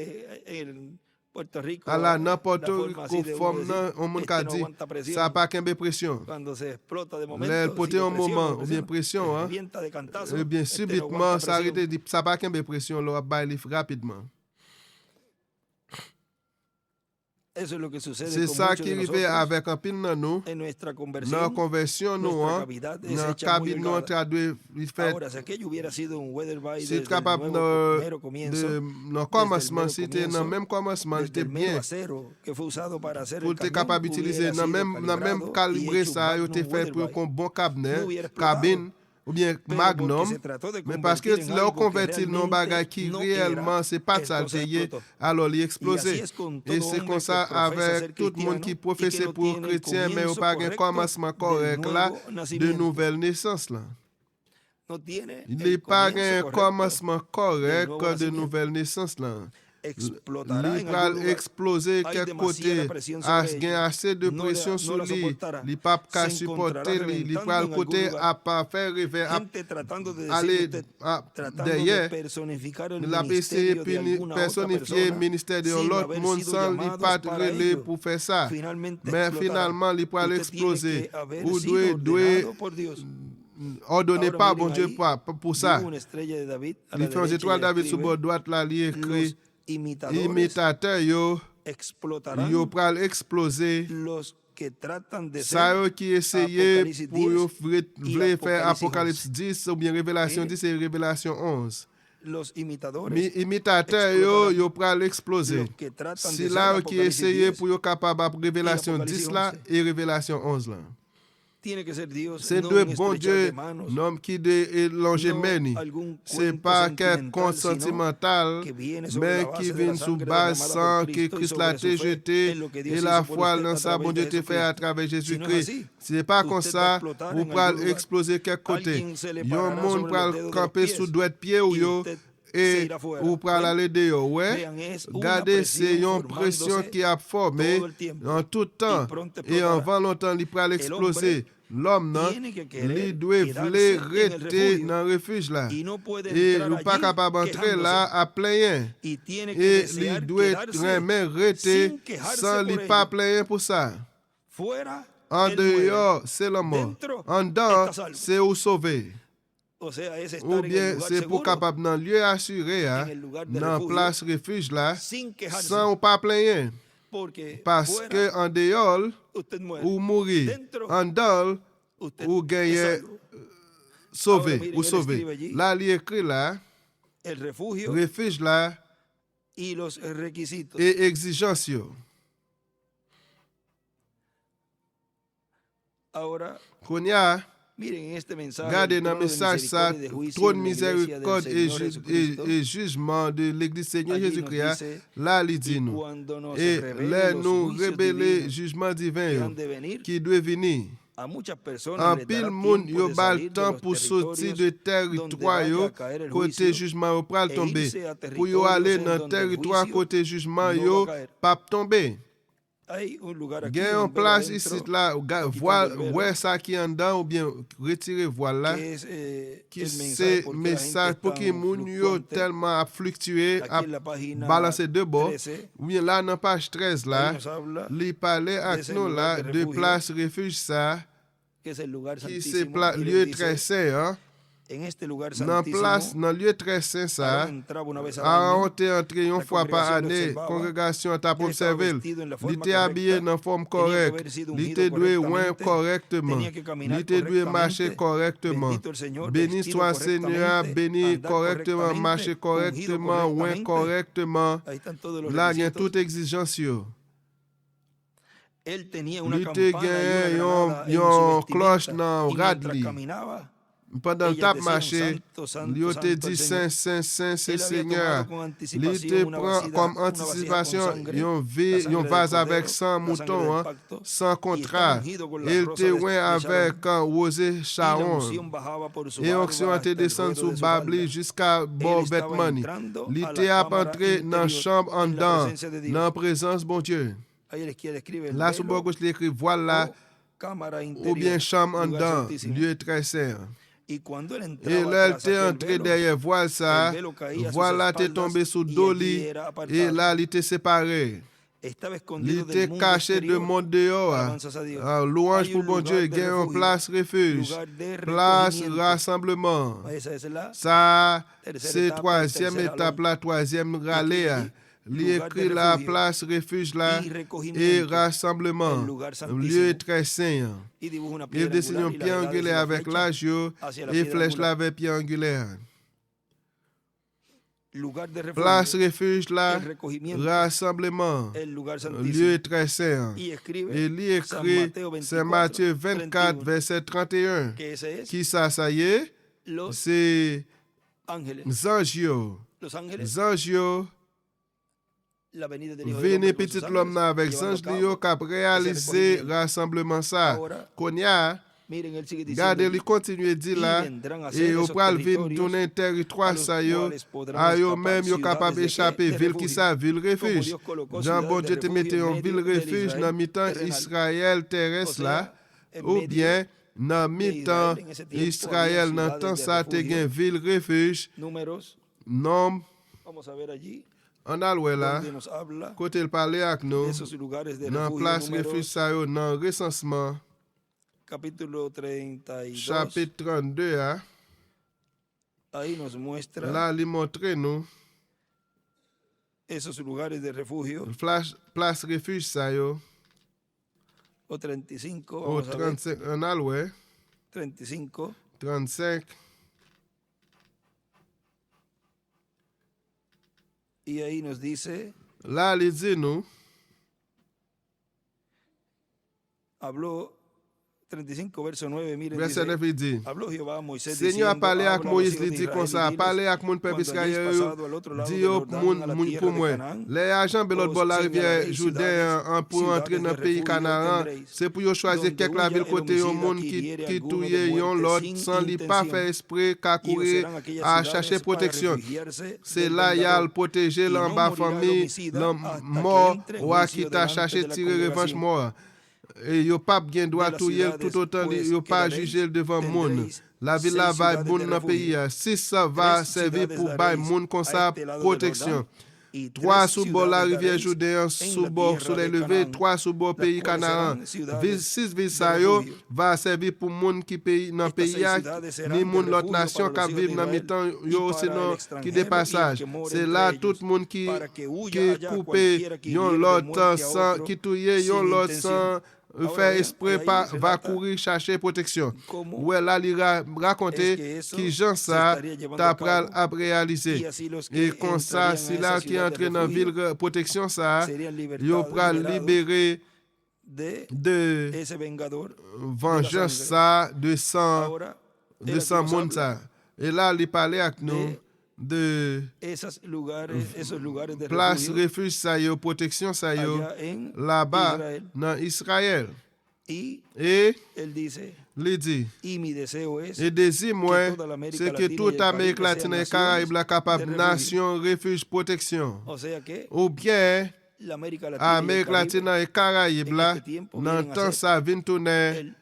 en Puerto Rico, Ala nan la Porto forma así Rico de uno fom decir, nan, on moun ka no di, aguanta presión. sa pa kenbe presyon. Cuando se explota de momento, Lè l pote sigue yon presión, mouman, ou bien presyon, an, revienta de cantazo, e bien no subitman aguanta sa presión. rete di, sa pa kenbe presyon, lo ap bay li rapidman. Eso es lo que sucede Se con sa muchos ki de rive nosotros avek an pil nan nou, en nuestra nan conversión. konversyon nou Nuestra an, cavidad es nan hecha muy kabine nou an holgada. tradwe li fet, Ahora, si aquello hubiera sido un Weatherby si desde el kapab mero comienzo, nan komanseman, si te nan menm komanseman, li desde te el mero bien, acero que fue usado para hacer pou el te cañón, kapab itilize hubiera nan sido menm calibrado kalibre y hecho un sa yo te Magnum fe pou Weatherby. kon bon kabine, No hubiera explotado. kabine, ou bien Pero magnum, porque se trató de men paske convertir en le ou algo que konvertil nan bagay realmente ki no reyelman era, se pat sa entonces te ye, explotó. alo li Y eksplose. así es con E todo se hombre kon que sa profesa avek ser tout moun cristiano ki y que profese no pou tiene el kretien, men ou comienzo pa gen correcto komanseman del korek la, nuevo de nacimiento. nouvel nesans la. No tiene Li el pa comienzo gen correcto komanseman del korek nuevo de nacimiento. nouvel nesans la. Explotará Li en pral algún lugar. eksplose Hay kek kote, demasiada presión sobre gen ellos. ase de No presyon la sou li, soportará. li pap ka Se supporte encontrará li, li reventando pral en kote algún lugar. a pa fe reve a Gente tratando de ale decir usted, tratando de deye, personificar el li la pe eseye ministerio de alguna otra personifiye persona minister de yon sin lot haber moun sido san li llamados pat para rele ello. pou fe sa. Finalmente Men explotará. finalman li pral Usted tiene eksplose. que haber Ou sido dwe ordenado por Dios. ordone Ahora pa miren bon Dieu ahí, pou sa. dibujo una estrella de David a Li la fe yon derecha y etwal David sou escribe, bord droite la li ekri, los imitadores imitateur yo explotarán. pral eksplose. Los que tratan de Sa ser yo ki eseye Apocalipsis pou yo 10 vle y fè Apocalipsis Apokalips 10 ou bien Revelasyon 10 et Revelasyon 11. los imitadores Imitateur explotarán. yo pral eksplose. Los que tratan Si de la ser yo ki Apocalipsis eseye 10 pou yo kapab ap Revelasyon 10 la Apocalipsis et Revelasyon 11 la. tiene que ser Dios, Se no dwe un bon estrechar de Dieu manos, nom ki de longe no meni. algún Se cuento pa kek sentimental, kont sino sentimental, que viene sobre men la base ki de vin la sou sangre base derramada san por ki Cristo y Christ la sobre te su fe jete, en lo que Dios e la hizo por fwal usted nan a sa través bon de Dieu te fè a Jesucristo. travè Si no es Jésus-Christ. así, Se pa kon usted va a sa, explotar ou en pral algún lugar. eksplose kek kote. Alguien se le Yon parará moun sobre los pral dedos de los kampe pies sou dwet piye ou y yo, usted se e irá fuera. ou pral ¿Ven? ale de yo, Vean, es una Gade se presión yon formándose presyon ki ap forme todo el tiempo an tout tan, y pronto e an explotará. van lontan li pral eksplose. L'om nan, tiene que querer li dwe quedarse vle en el rete refugio nan refuj la. y no puede E entrar ou pa allí kapab antre la quejándose. a pleyen. Y tiene que E li desear dwe quedarse remen rete sin quejarse san li por pa ello. pleyen pou sa. Fuera, An él muere. deyo, se la mort. Dentro, An dan, está salvo. se ou sove. O sea, es estar Ou en el bien, lugar se pou seguro kapab nan lye asyre ya, en el lugar de nan refugio, plas refuj la, sin quejarse. san ou pa pleyen. Porque Parce fuera, que en dehors, usted muere. ou mourir, Dentro, en dehors, usted ou es gagner salvo. sauvé, Ahora, miren, ou él sauvé. escribe allí, Là, il écrit là, el refugio refuge là, y los requisitos. et exigence yo. Ahora, Qu'on y a, miren en este mensaje, regardez el dans le trono de message ça, misericordia y de juicio trône en la iglesia del miséricorde Señor Jesucristo. et jugement de l'Église Seigneur Allí nos Jésus-Christ, dice, là, il y dit nous. cuando nos Et revele là, los nous juicios révéler divinos jugement divin que yo, han de venir, qui doit venir. a muchas personas En les pile dará moun tiempo yo de bal salir de temps los pour sortir de territorios donde territoire vaya yo a caer el côté juicio jugement yo pral e tomber. irse a Pour yo aller territorios en dans donde el territoire juicio côté jugement no yo va a caer. pas tomber. Hay un lugar aquí, Gen un yon velo place adentro, ici là, quitando voile, el velo, ouais ça qui en dedans ou bien retirer voile là. que es Qui el mensaje c'est porque la message gente pour es que tan moun yo fluctuante. tellement a fluctué, Aquí a en la página balancer de bord. 13, Ou bien là dans page 13 ahí là, nos habla li parler avec ese nous lugar là de de refugio, place refuge ça, que es el lugar qui c'est santísimo, y lieu les très dice, saint hein. en este lugar Dans place, santísimo, dans lieu très saint Aarón ça, entraba una vez al a año, entré une la fois par congregación lo année, observaba, congrégation t'a él estaba observé, vestido en la il forma était habillé correcta, dans forme tenía que correcte, haber sido il ungido était doué oint correctamente, correctement, tenía que il caminar était doué marcher correctamente, correctement. bendito el Señor, Béni vestido soit Seigneur, correctamente, béni andar correctement, marcher correctamente, ungido correctement, oint correctamente. correctement. Ahí están todos los Là, il y a requisitos. toute exigence yo. Él tenía una Il te campana y una gagne granada en su yon cloche vestimenta, dans y rad mientras li. caminaba, Pendant le ellas tap decían, marché, Santo, Santo, il te Santo dit el Señor. Saint, Saint, Saint, c'est Él había Seigneur. tomado con Il anticipación te una prend comme vasija anticipation con sangre, yon la sangre del vase avec cordero, 100 la sangre moutons, del hein, pacto, sans y estaba contrat. ungido con la Il rosa te de oint avec Sharon. un rosé Y la Sharon. unción bajaba por su Et barba onction a hasta te el descendre ruedo sous de su babli falda. jusqu'à Él bon estaba vêtement. entrando Il a te la a cámara entré dans la interior chambre en en la dedans, presencia de dans Dios. la présence bon Dieu. Ahí a la izquierda escribe el Là, sur velo bord gauche, il écrit voilà, o cámara ou bien interior, chambre en lugar dedans, santísimo. lieu très saint. Y cuando él Et entraba là, elle tras t'est aquel entré velo, derrière voile ça, el velo caía a sus voilà t'est espaldas tombé sous y doli, allí era apartado. et là, il t'est séparé. Estaba Il escondido était del mundo caché de exterior. monde dehors. Alabanzas a Dios. Louange Hay pour un bon Dieu, lugar de gagne une refugio, place refuge, lugar de place recogimiento. rassemblement. Esa es la Ça, tercera c'est etapa, troisième tercer étape, jalón. la troisième rallye. Aquí, Il lugar de écrit la refugio place refuge là y et recogimiento, rassemblement. el lugar Un santísimo. lieu très saint. Y dibuja una Il piedra dessine angular un y pied la edad angulaire de la avec flecha l'âge hacia la et piedra flèche là angular. avec pied angulaire. Lugar de Place refugio, refuge là, el recogimiento, rassemblement. el lugar Un santísimo. lieu très saint. Y escribe Et il San écrit Mateo 24, Saint Matthieu 24, 31, verset 31. que ese es Qui ça y est? los C'est ángeles. anges yo. Los ángeles, Les anges yo, la venida del Hijo del venez Hombre con petit sus l'homme ángeles, avec llevando a anges cabo yo qui a réalisé recogimiento. rassemblement ça. Ahora, Konya, miren, él sigue diciendo, gardez il continue dire y là vendrán a et ser au esos pral vin territorios tourner territoire a los ça yo cuales podrán a yo escapar même yo capable ciudades de échapper qué? De ville qui refugio. ça ville Como refuge. Dios colocó Jean ciudades bon de Dieu te refugio mette en un medio ville del refuge Israel dans mi-temps terrenal. Israël O terrestre sea, là en ou medio bien dans de mi-temps Israel en ese tiempo Israël había dans ciudades temps de ça te refugio. gen ville refuge Números, nombre vamos a ver allí, en alwe là donde nos habla côté le parler avec de nous esos lugares de dans refugio. place refuge Números, ça yo dans recensement capítulo 32, chapitre 32 hein. ahí nos muestra Là il montre nous esos lugares de refugio. place refuge ça yo O 35, au vamos a ver, 35 en alwe 35. 35 Y ahí nos dice, là il dit nous habló 35, verso 9, miren, verset dice, 9 il dit habló Jehová a Moisés Seigneur a diciendo, parlé avec habla a los Moïse, hijos il de dit comme Israel ça, y diles, parlez avec mon peuple cuando hayáis Israël, pasado al otro lado dis del au Jordán, moun a la moun tierra pour de moi, Canaán, les agents de l'autre bord de la os rivière señalaréis Jourdain pour ciudades entrer dans le de pays refugio Canaan, tendréis, c'est pour yo choisir donde quelques la ville huya el côté un homicida monde qui hiriere qui alguno de touye yon muerte l'autre sin sans li pas intención. faire esprit qu'à Y os courir serán aquellas à ciudades chercher para protection. refugiarse C'est del là il y a vengador. le protéger Y l'en no bas morirá el famille, homicida l'en hasta que mort entre en ou à juicio qui t'a delante cherché de la tirer revanche congregación. mort. Et yo pas bien droit De las touyer ciudades, tout autant pues, yo pas quedaréis, juger devant monde. tendréis La ville là 6 va ciudades bon de dans le pays. refugio. 6 ça va 3 servir ciudades pour bailler daréis monde comme a ça este lado del protection. Jordán, y 3 tres sous bord la ciudades rivière daréis Jourdain, en sous la bord tierra soleil de levé, Canaán, 3 sous bord las pays cuales Canaan. serán ciudades 6 villes de sa yo refugio. va servir pour moun qui pays dans Estas pays 6 ya, ciudades ni serán de moun l'autre refugio nation para los qui hijos de vivent dans Israel mi-temps y yo para el sinon qui de extranjero y el passage. que mora C'est entre là ellos, tout moun qui para que huya allá coupe cualquiera que yon hiriere de l'autre muerte a sans otro qui touye yon sin l'autre intención. sans Ahora faire vean, exprès ahí pas va relata courir chercher protection. cómo Ouais là il es raconter que eso qui Jean se ça estaría llevando t'a a pral cabo à y réaliser. así los Et que comme ça, entrarían si a là esa qui ciudad de entre dans refugio ville protection ça, serían yo pral liberados libérer de de ese vengador de la vengeance sangre. ça de sang Ahora, de él aquí sang nos moun habla ça. Et là il parlait avec nous de esos lugares de place refugio refuge ça yo protection ça yo allá en là-bas Israel. dans Israël. Y Et él dice, il dit y mi deseo es et désir moi que toda l'América c'est que Latina y toute el Amérique Caribe latine sean et Caraïbes la naciones capable de refugio. nation refuge protection. O sea que Ou bien l'América Latina y el Amérique Caribe latine et Caraïbes en là este tiempo dans vienen a temps ser ça vient tourner el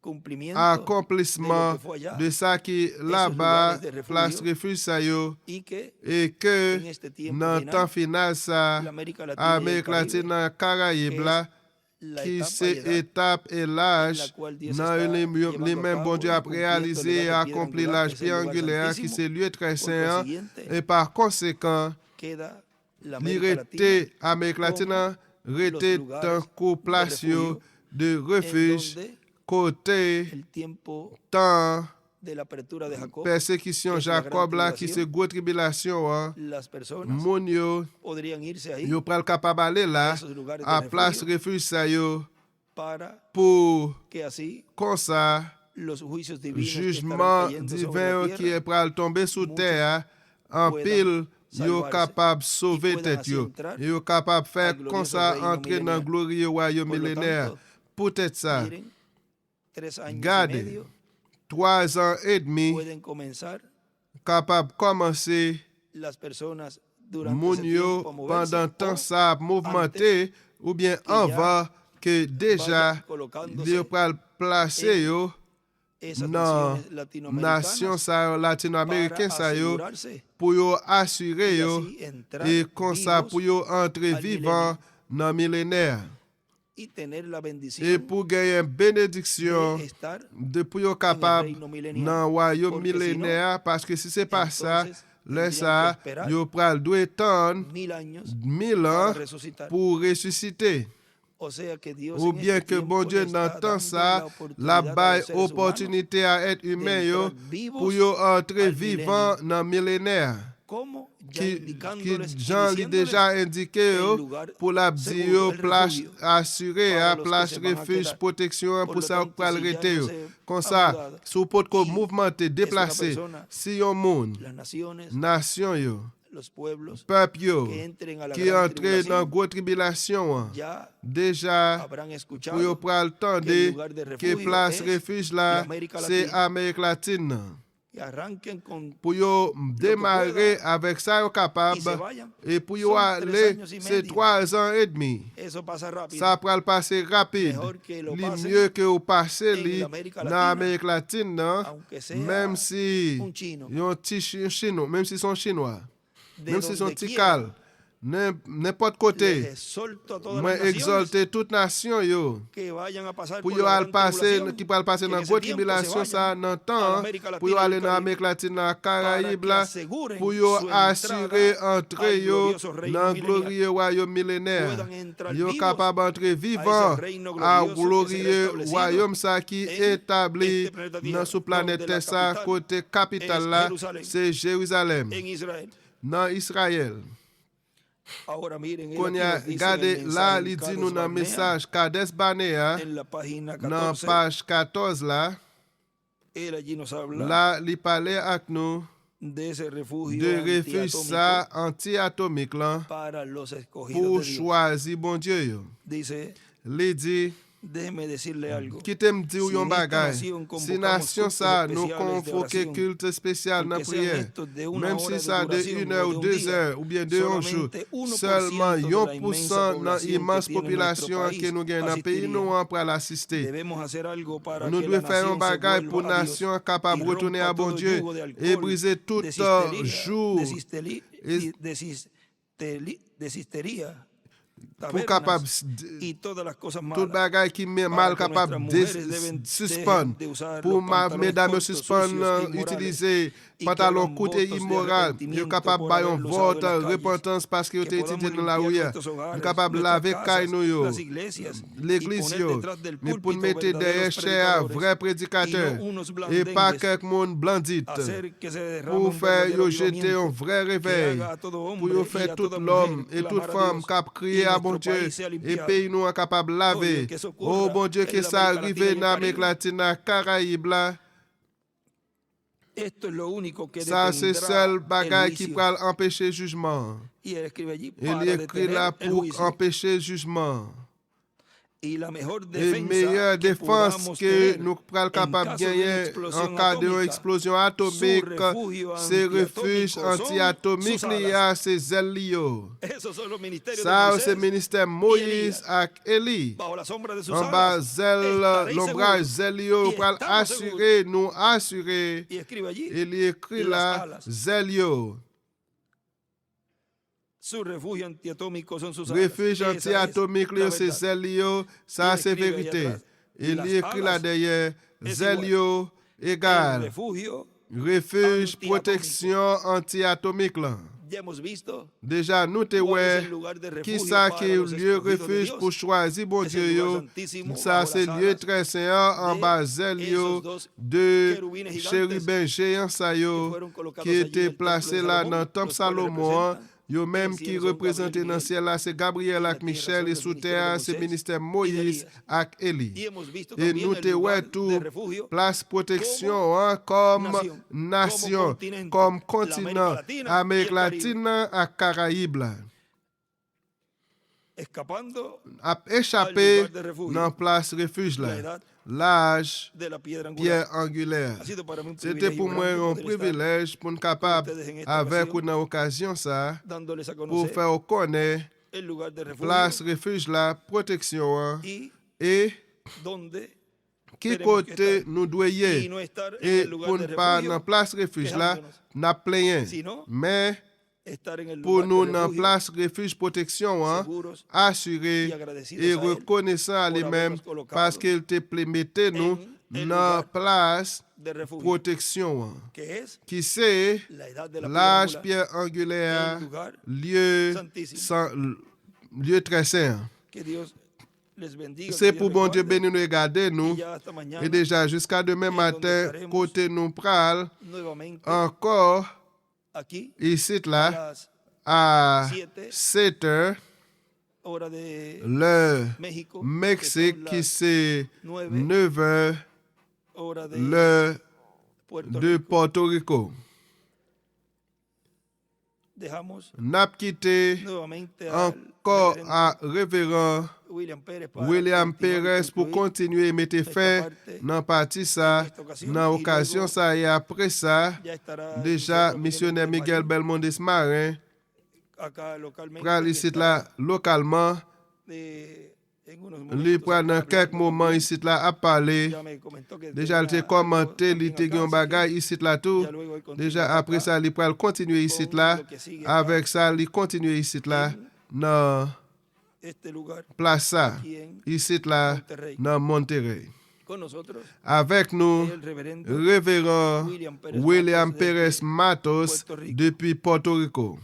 cumplimiento accomplissement de lo que fue allá de ça qui là-bas place refuge ça yo y que et que en este tiempo dans final, temps final ça l'América Latina y el Amérique Caribe, latine et Caraïbes que là la qui etapa c'est y edad étape et en la l'âge cual Dios dans está les llevando a mêmes cabo bon Dieu y a cumpliendo réalisé el et lugar de piedra accompli angular, l'âge que es el lugar triangulaire qui santísimo. c'est lieu très Por saint consiguiente, et par conséquent queda l'América Latina l'irrité Amérique latine rete lugares tant qu'au de place refugio de en refuge donde côté el tiempo temps de la apertura de Jacob, persécution es la Jacob gran là qui c'est gros tribulation hein. las personas Moun yo podrían irse ahí yo pral capable aller là esos lugares de à refugio place refuge ça yo para pour que así comme ça los juicios divinos que jugement estarán cayendo sobre divin la qui tierra est pral tomber sous muchos terre en puedan pile yo salvarse capable y sauver puedan tête así yo entrar yo capable faire al comme glorioso ça reino entrer dans millénaire. glorieux royaume Por lo millénaire tanto, peut-être ça miren, 3 años y Gardez. medio 3 ans et demi pueden comenzar capable commencer las personas durante moun ese yo tiempo a moverse pendant temps o ça mouvementer ou bien que avant que déjà vayan colocándose yo pral placer yo esas non naciones nation latinoamericanas ça latino-américain para ça yo asegurarse pour yo assurer y yo así entrar et comme ça vivos pour yo entrer al vivant dans millénaire y tener la et bendición pour gagner une bénédiction de estar de pour yo en el capable reino milenial. dans le royaume Porque si no, millénaire parce que si c'est pas ça entonces là tendrían ça que esperar yo pral doit attendre 1000 años 1000 para ans resucitar. pour ressusciter O sea que Dios ou en bien este que tiempo bon Dieu le dans está temps dando ça la oportunidad la a los bail seres humanos opportunité à être humain yo entrar vivos pour yo entrer al vivant dans millénaire como ya qui indicándoles y Jean lui diciéndoles déjà indiqué el yo lugar pour la dire seguro, yo el place refugio assurée para à los que place se van a refuge quedar. protection Por pour lo ça tanto, pour si ya arrêter no yo se comme ha ça mudado sous pot ko y mouvementer déplacer persona, si yon monde las naciones, nation yo los pueblos peuple yo que entren a la qui gran entre dans tribulación grosse tribulation hein. ya déjà habrán pour yo escuchado pral que el tendre lugar de que refugio place es refuge là l'América c'est Latina. Amérique latine y arranquen con pour yo démarrer pueda avec ça yo y se capable vayan. et pour yo Son 3 aller años y c'est medio. 3 ans et demi Eso pasa rápido. ça pral passer rapide Mejor que lo li pasen mieux que ou passer en li l'América dans Latina, Amérique latine non? aunque sea Même si un chino, yon ti chinois même si son chinois de même si son donde ti quiera, cal n'importe côté les exhorto a todas moi las naciones exalter toute nation yo que vayan a pasar pour por yo la al gran passer tribulación, qui pral passer que dans en ese grosse tiempo tribulation se ça vayan dans a temps l'América pour yo Latina y aller el dans Caribe, Amérique latine dans para Caraïbes que là aseguren pour yo su assurer entrada entrer al yo glorioso reino dans milenial. glorieux royaume millénaire Puedan entrar yo vivos capable entrer vivant reino à glorioso que será glorieux establecido royaume ça qui en établi este planeta dans Tierra, sous planète donde la Terre ça capital côté capitale es là Jerusalén. c'est Jérusalem en Israel. dans Israël. Ahora miren, él Qu'on aquí y a nos dice en gardé el là, mensaje il dit Cades nous dans le Barnea, message Kades Barnea, en la página dans 14, page 14 là, él allí nos habla là, il parlait avec nous de ese refugio de refuge antiatómico ça anti-atomique là para los escogidos pour de Dios. choisir bon Dieu yo. Dice, Il dit déjeme decirle algo. qui t'aime dire Si yon en esta bagay. nación Si convocamos nation cultos ça nous especiales de convoquer oración, culte spécial dans aunque sean prière, estos de una même hora si de ça de duración 1 o heure de ou un 2 día, heures ou bien 2 jours, solamente 1% seulement de la 1% inmensa dans población l'immense que tiene nuestro population país que nous gagnons dans le pays asistiría. nous pour l'assister. Debemos hacer algo para Nous que la devons faire un nación se bagage pour vuelva a Dios nation capable y de retourner rompa à bon todo Dieu yugo de et alcohol, briser tout de cistería, jour de cistería, et- de cis- de cistería, pour capable tabernas y todas las cosas tout malas. bagay qui mal capable suspendre pour mesdames suspendre utiliser pantalon court et immoral, yo capable ba yon vote repentance parce que yo te étudié dans la rue, yo capable laver caille nou yo, l'église yo, mais pour mettre derrière cher vrai prédicateur et pas quelques monde blandite pour faire yo jeter un vrai réveil, pour yo faire tout l'homme et toute femme cap crier à bon Dieu et pays nous capable laver. Oh bon Dieu que ça arrive dans l'Amérique latine, Caraïbes là. Ça c'est seul bagage qui peut empêcher jugement. Il écrit là pour empêcher jugement. Et meilleure défense que nous sommes capables de gagner en cas d'une explosion atomique, c'est refuge anti-atomique, c'est Zélio. Ça, c'est le ministère Moïse et Élie. En bas, l'ombrage Zélio pour assurer, nous assurer. Il écrit là, Zélio. Refuge anti-atomique, c'est Zélio, ça c'est vérité. Il écrit là derrière, Zélio égale refuge protection anti-atomique là. Déjà, nous te ouais, qui ça qui est lieu refuge pour choisir bon Dieu yo. Ça c'est lieu très saint en bas Zélio de chérubins géants ça yo qui était placé là dans le temple Salomon. Yo même qui représentait dans le ciel là, c'est Gabriel avec Michel et sous terre, c'est ministère Moïse avec Élie. Et nous te ouais tout place protection hein, comme nation, comme continent, Amérique latine à Caraïbes. A échappé dans place refuge là. L'âge pierre angulaire. C'était pour moi un privilège pour nous capable avec une occasion ça pour faire connaître place refuge la protection et qui côté nous doit y et pour ne pas dans place refuge là n'a plein mais pour nous dans place refuge protection assuré et reconnaissant à lui-même parce qu'il te mettait nous dans place protection qui c'est l'âge pierre angulaire lieu très saint. C'est pour bon Dieu bénir nous et garder nous et déjà jusqu'à demain matin côté nous pral encore ici là à 7 heures le Mexique qui c'est 9 heures le de Porto Rico. N'a quitté encore à révérend William Perez pour continuer à mettre fin dans partie ça, dans occasion ça et après ça, déjà missionnaire Miguel Belmondes Marin, pral ici là localement, lui pendant quelques moments ici là à parler, déjà il a commenté, il a dit un bagage ici là tout, déjà après ça il pral continuer ici là, avec ça il continue ici là, dans place ça, ici là, dans Monterrey. Avec nous, révérend William Perez Matos depuis Porto Rico.